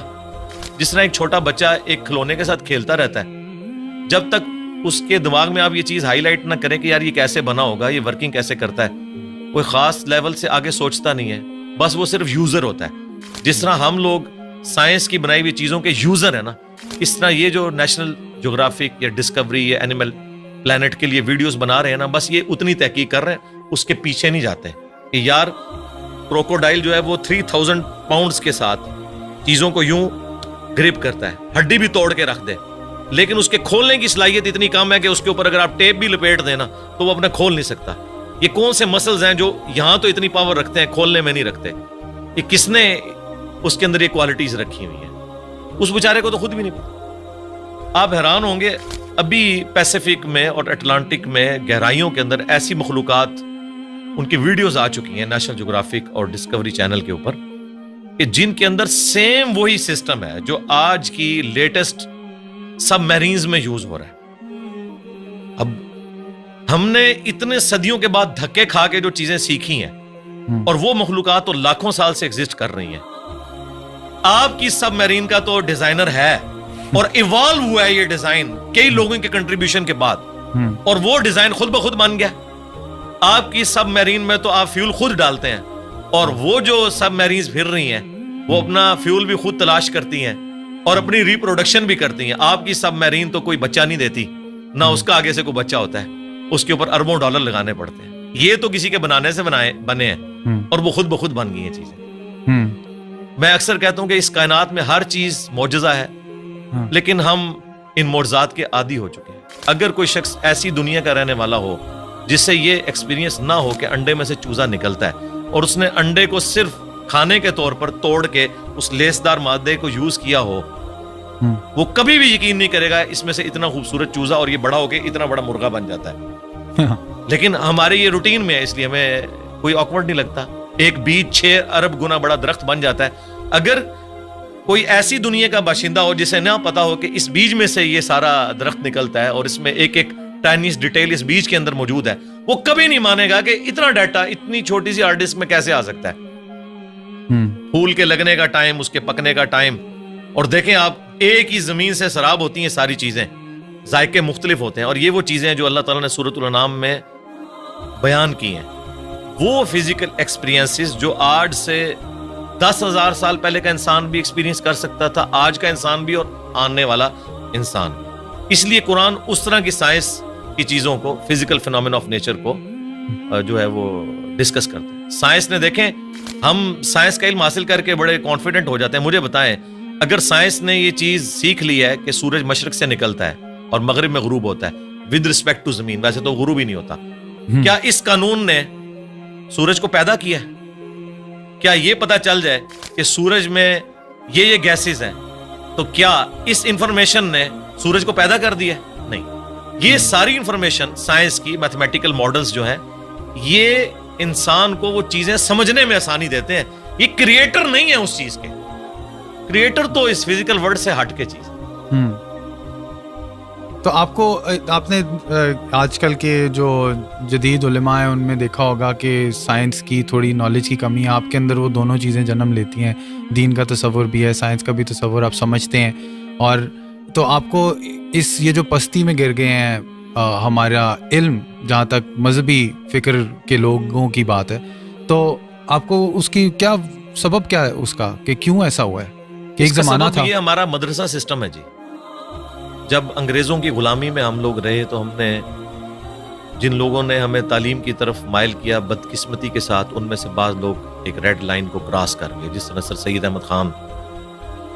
جس طرح ایک چھوٹا بچہ ایک کھلونے کے ساتھ کھیلتا رہتا ہے، جب تک اس کے دماغ میں آپ یہ چیز ہائی لائٹ نہ کریں کہ یار یہ کیسے بنا ہوگا، یہ ورکنگ کیسے کرتا ہے، کوئی خاص لیول سے آگے سوچتا نہیں ہے، بس وہ صرف یوزر ہوتا ہے. جس طرح ہم لوگ سائنس کی بنائی ہوئی چیزوں کے یوزر ہیں نا، اس طرح یہ جو نیشنل جغرافک یا ڈسکوری یا اینیمل پلانٹ کے لیے ویڈیوز بنا رہے ہیں نا، بس یہ اتنی تحقیق کر رہے ہیں، اس کے پیچھے نہیں جاتے کہ یار کروکوڈائل جو ہے وہ 3000 پاؤنڈز کے ساتھ چیزوں کو یوں گرپ کرتا ہے، ہڈی بھی توڑ کے رکھ دے، لیکن اس کے کھولنے کی صلاحیت اتنی کم ہے کہ اس کے اوپر اگر آپ ٹیپ بھی لپیٹ دینا تو وہ اپنا کھول نہیں سکتا. یہ کون سے مسلز ہیں جو یہاں تو اتنی پاور رکھتے ہیں, کھولنے میں نہیں رکھتے, یہ کس نے اس کے اندر یہ کوالٹیز رکھی ہوئی ہیں, اس بیچارے کو تو خود بھی نہیں پتا. آپ حیران ہوں گے, ابھی پیسیفک میں اور اٹلانٹک میں گہرائیوں کے اندر ایسی مخلوقات, ان کی ویڈیوز آ چکی ہیں نیشنل جغرافک اور ڈسکوری چینل کے اوپر, کہ جن کے اندر سیم وہی سسٹم ہے جو آج کی لیٹسٹ سب میرینز میں یوز ہو رہا ہے. اب ہم نے اتنے صدیوں کے بعد دھکے کھا کے جو چیزیں سیکھی ہیں, اور وہ مخلوقات تو لاکھوں سال سے ایگزسٹ کر رہی ہیں. آپ کی سب میرین کا تو ڈیزائنر ہے, اور ایوالو ہوا ہے یہ ڈیزائن کئی لوگوں کے کنٹریبیوشن کے بعد, اور وہ ڈیزائن خود بخود بن گیا. آپ کی سب میرین میں تو آپ فیول خود ڈالتے ہیں, اور وہ جو سب میرینز پھر رہی ہیں وہ اپنا فیول بھی خود تلاش کرتی ہیں اور اپنی ریپروڈکشن بھی کرتی ہیں. آپ کی سب میرین تو کوئی بچہ نہیں دیتی, نہ اس کا آگے سے کوئی بچہ ہوتا ہے, اس کے اوپر اربوں ڈالر لگانے پڑتے ہیں. یہ تو کسی کے بنانے سے بنے ہیں, اور وہ خود بخود بن گئی ہیں چیزیں. میں اکثر کہتا ہوں کہ اس کائنات میں ہر چیز معجزہ ہے, لیکن ہم ان معجزات کے عادی ہو چکے ہیں. اگر کوئی شخص ایسی دنیا کا رہنے والا ہو جس سے یہ ایکسپیرینس نہ ہو کہ انڈے میں سے چوزا نکلتا ہے, اور اس نے انڈے کو صرف کھانے کے طور پر توڑ کے اس لیسدار مادے کو یوز کیا ہو, وہ کبھی بھی یقین نہیں کرے گا اس میں سے اتنا خوبصورت چوزا اور یہ بڑا ہو کے اتنا بڑا مرغا بن جاتا ہے. لیکن ہمارے یہ روٹین میں ہے, اس لیے ہمیں کوئی آکورڈ نہیں لگتا. ایک بیج 6 ارب گنا بڑا درخت بن جاتا ہے. اگر کوئی ایسی دنیا کا باشندہ ہو جسے نہ پتا ہو کہ اس بیج میں سے یہ سارا درخت نکلتا ہے اور اس میں ایک ایک ٹائنیس ڈیٹیل اس بیج کے اندر موجود ہے, وہ کبھی نہیں مانے گا کہ اتنا ڈیٹا اتنی چھوٹی سی ہارڈ ڈسک میں کیسے آ سکتا ہے. پھول کے لگنے کا ٹائم, اس کے پکنے کا ٹائم, اور دیکھیں آپ ایک ہی زمین سے سراب ہوتی ہیں ساری چیزیں, ذائقے مختلف ہوتے ہیں, اور یہ وہ چیزیں جو اللہ تعالیٰ نے سورۃ الانعام میں بیان کی ہیں, وہ فزیکل ایکسپیرینسز جو آج سے 10,000 سال پہلے کا انسان بھی ایکسپیرینس کر سکتا تھا, آج کا انسان بھی اور آنے والا انسان. اس لیے قرآن اس طرح کی سائنس کی چیزوں کو, فزیکل فینومینا آف نیچر کو جو ہے وہ ڈسکس کرتے ہیں. سائنس نے, دیکھیں ہم سائنس کا علم حاصل کر کے بڑے کانفیڈنٹ ہو جاتے ہیں. مجھے بتائیں, اگر سائنس نے یہ چیز سیکھ لی ہے کہ سورج مشرق سے نکلتا ہے اور مغرب میں غروب ہوتا ہے ود رسپیکٹ ٹو زمین, ویسے تو غروب ہی نہیں ہوتا, کیا اس قانون نے سورج کو پیدا کیا ہے؟ کیا یہ پتا چل جائے کہ سورج میں یہ گیسز ہیں, تو کیا اس انفارمیشن نے سورج کو پیدا کر دیا؟ نہیں. یہ ساری انفارمیشن سائنس کی میتھمیٹیکل ماڈلز جو ہیں, یہ انسان کو وہ چیزیں سمجھنے میں آسانی دیتے ہیں. یہ کریٹر نہیں ہے اس چیز کے, کریٹر تو اس فزیکل ورلڈ سے ہٹ کے چیز. تو آپ نے آج کل کے جو جدید علماء ہیں ان میں دیکھا ہوگا کہ سائنس کی تھوڑی نالج کی کمی ہے. آپ کے اندر وہ دونوں چیزیں جنم لیتی ہیں, دین کا تصور بھی ہے, سائنس کا بھی تصور آپ سمجھتے ہیں, اور تو آپ کو یہ جو پستی میں گر گئے ہیں ہمارا علم, جہاں تک مذہبی فکر کے لوگوں کی بات ہے, تو آپ کو اس کی کیا سبب کیا ہے اس کا, کہ کیوں ایسا ہوا ہے کہ ایک زمانہ تھا؟ یہ ہمارا مدرسہ سسٹم ہے جی. جب انگریزوں کی غلامی میں ہم لوگ رہے تو ہم نے, جن لوگوں نے ہمیں تعلیم کی طرف مائل کیا, بدقسمتی کے ساتھ ان میں سے بعض لوگ ایک ریڈ لائن کو کراس کر گئے, جس طرح سر سید احمد خان.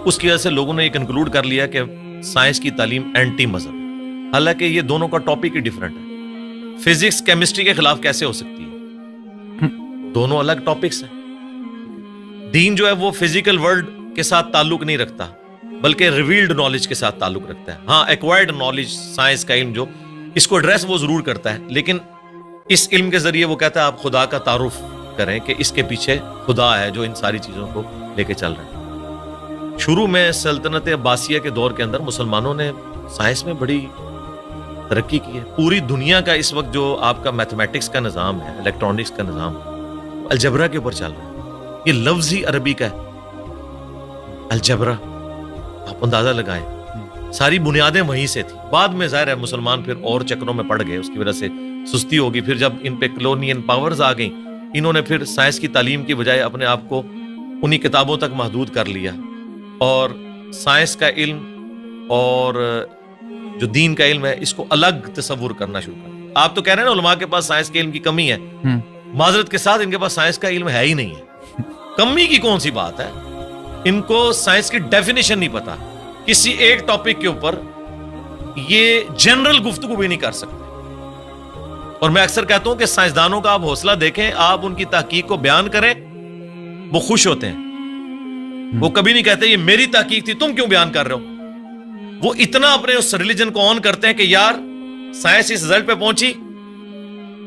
اس کی وجہ سے لوگوں نے یہ کنکلوڈ کر لیا کہ سائنس کی تعلیم اینٹی مذہب, حالانکہ یہ دونوں کا ٹاپک ہی ڈیفرنٹ ہے. فزکس کیمسٹری کے خلاف کیسے ہو سکتی ہے؟ دونوں الگ ٹاپکس ہیں. دین جو ہے وہ فزیکل ورلڈ کے ساتھ تعلق نہیں رکھتا, بلکہ ریویلڈ نالج کے ساتھ تعلق رکھتا ہے. ہاں, ایکوائرڈ نالج, سائنس کا علم جو اس کو ایڈریس وہ ضرور کرتا ہے, لیکن اس علم کے ذریعے وہ کہتا ہے آپ خدا کا تعارف کریں کہ اس کے پیچھے خدا ہے جو ان ساری چیزوں کو لے کے چل رہے ہیں. شروع میں سلطنت عباسیہ کے دور کے اندر مسلمانوں نے سائنس میں بڑی ترقی کی ہے. پوری دنیا کا اس وقت جو آپ کا میتھمیٹکس کا نظام ہے, الیکٹرانکس کا نظام, الجبرا کے اوپر چل رہا ہے. یہ لفظ ہی عربی کا ہے, الجبرا. آپ اندازہ لگائیں, ساری بنیادیں وہیں سے تھی. بعد میں ظاہر ہے مسلمان پھر اور چکروں میں پڑ گئے, اس کی وجہ سے سستی ہوگی. پھر جب ان پہ کلونین پاورز آ گئیں, انہوں نے پھر سائنس کی تعلیم کی بجائے اپنے آپ کو انہی کتابوں تک محدود کر لیا, اور سائنس کا علم اور جو دین کا علم ہے اس کو الگ تصور کرنا شروع کر دیا. آپ تو کہہ رہے ہیں نا علماء کے پاس سائنس کے علم کی کمی ہے, معذرت کے ساتھ ان کے پاس سائنس کا علم ہے ہی نہیں ہے. کمی کی کون سی بات ہے, ان کو سائنس کی ڈیفینیشن نہیں پتا. کسی ایک ٹاپک کے اوپر یہ جنرل گفتگو بھی نہیں کر سکتے. اور میں اکثر کہتا ہوں کہ سائنسدانوں کا آپ حوصلہ دیکھیں, آپ ان کی تحقیق کو بیان کریں, وہ خوش ہوتے ہیں. وہ کبھی نہیں کہتے یہ میری تحقیق تھی, تم کیوں بیان کر رہے ہو. وہ اتنا اپنے اس ریلیجن کو آن کرتے ہیں کہ یار سائنس اس رزلٹ پہ پہنچی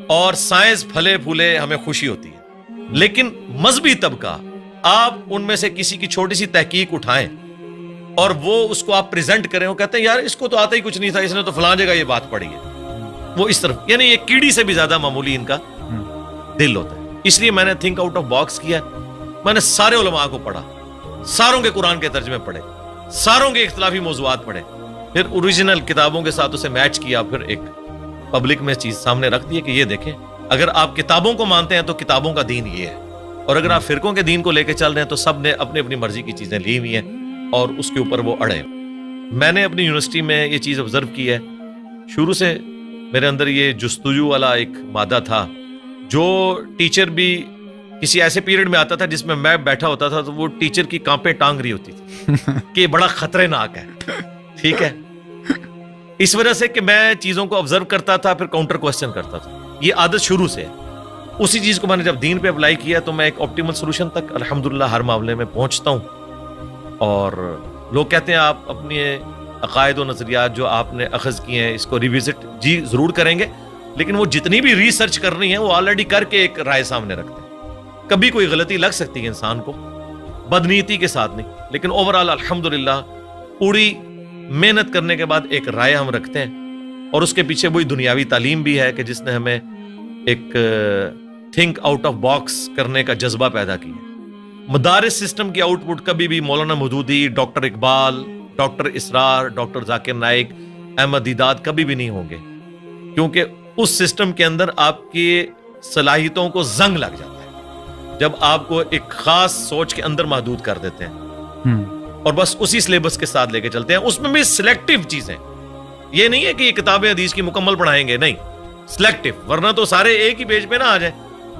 اور سائنس پھلے پھولے, ہمیں خوشی ہوتی ہے. لیکن مذہبی طبقہ, آپ ان میں سے کسی کی چھوٹی سی تحقیق اٹھائیں اور وہ اس کو آپ پریزنٹ کریں, وہ کہتے ہیں یار اس کو تو آتا ہی کچھ نہیں تھا, اس نے تو فلاں جگہ یہ بات پڑھی ہے. وہ اس طرف, یعنی یہ کیڑی سے بھی زیادہ معمولی ان کا دل ہوتا ہے. اس لیے میں نے تھنک آؤٹ آف باکس کیا. میں نے سارے علماء کو پڑھا, ساروں کے قرآن کے ترجمے پڑھے, ساروں کے اختلافی موضوعات پڑھے, پھر اوریجنل کتابوں کے ساتھ اسے میچ کیا, پھر ایک پبلک میں چیز سامنے رکھ دی کہ یہ دیکھیں, اگر آپ کتابوں کو مانتے ہیں تو کتابوں کا دین یہ ہے, اور اگر آپ فرقوں کے دین کو لے کے چل رہے ہیں تو سب نے اپنی اپنی مرضی کی چیزیں لی ہوئی ہیں اور اس کے اوپر وہ اڑے. میں نے اپنی یونیورسٹی میں یہ چیز آبزرو کی ہے, شروع سے میرے اندر یہ جستجو والا ایک مادہ تھا. جو ٹیچر بھی کسی ایسے پیریڈ میں آتا تھا جس میں بیٹھا ہوتا تھا تو وہ ٹیچر کی کانپیں ٹانگ رہی ہوتی تھی کہ یہ بڑا خطرناک ہے. ٹھیک ہے, اس وجہ سے کہ میں چیزوں کو آبزرو کرتا تھا, پھر کاؤنٹر کوسچن کرتا تھا. یہ عادت شروع سے ہے. اسی چیز کو میں نے جب دین پہ اپلائی کیا تو میں ایک آپٹیمل سولوشن تک الحمدللہ ہر معاملے میں پہنچتا ہوں. اور لوگ کہتے ہیں آپ اپنے عقائد و نظریات جو آپ نے اخذ کیے ہیں اس کو ریوزٹ, جی ضرور کریں گے, لیکن وہ جتنی بھی ریسرچ کرنی ہے وہ آلریڈی کر کے ایک رائے سامنے رکھتے ہیں. کبھی کوئی غلطی لگ سکتی ہے انسان کو, بدنیتی کے ساتھ نہیں, لیکن اوورآل الحمدللہ پوری محنت کرنے کے بعد ایک رائے ہم رکھتے ہیں. اور اس کے پیچھے وہی دنیاوی تعلیم بھی ہے کہ جس نے ہمیں ایک تھنک آؤٹ آف باکس کرنے کا جذبہ پیدا کیا. مدارس سسٹم کی آؤٹ پٹ کبھی بھی مولانا مودودی, ڈاکٹر اقبال, ڈاکٹر اسرار, ڈاکٹر ذاکر نائک, احمد دیدات کبھی بھی نہیں ہوں گے, کیونکہ اس سسٹم کے اندر آپ کی صلاحیتوں کو زنگ لگ جاتا ہے جب آپ کو ایک خاص سوچ کے اندر محدود کر دیتے ہیں اور بس اسی سلیبس کے ساتھ لے کے چلتے ہیں. اس میں بھی سلیکٹیو چیزیں, یہ نہیں ہے کہ یہ کتاب حدیث کی مکمل پڑھائیں گے, نہیں, سلیکٹیو, ورنہ تو سارے ایک ہی پیج پہ نہ آ جائیں.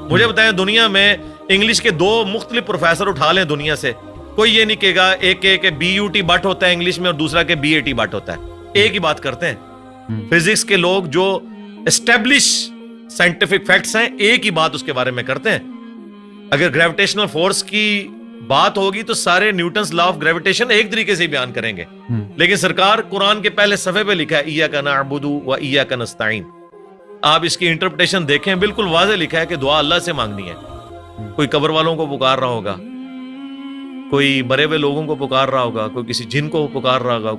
مجھے بتائیں دنیا میں انگلش کے 2 مختلف پروفیسر اٹھا لیں دنیا سے, کوئی یہ نہیں کہے گا ایک کہ بی یو ٹی بٹ ہوتا ہے انگلش میں اور دوسرا کہ بی اے ٹی بٹ ہوتا ہے. ایک ہی بات کرتے ہیں. فزکس کے لوگ جو اسٹیبلش سائنٹیفک فیکٹس ہیں ایک ہی بات اس کے بارے میں کرتے ہیں. اگر گریویٹیشنل فورس کی بات ہوگی تو سارے نیوٹنز لا آف گریویٹیشن ایک طریقے سے ہی بیان کریں گے, لیکن سرکار قرآن کے پہلے صفحے پہ لکھا ہے ایاک نعبد و ایاک نستعین. آپ اس کی انٹرپریٹیشن دیکھیں, بالکل واضح لکھا ہے کہ دعا اللہ سے مانگنی ہے. کوئی قبر والوں کو پکار رہا ہوگا, کوئی مرے ہوئے لوگوں کو پکار رہا ہوگا, کوئی کسی جن کو پکار رہا ہوگا,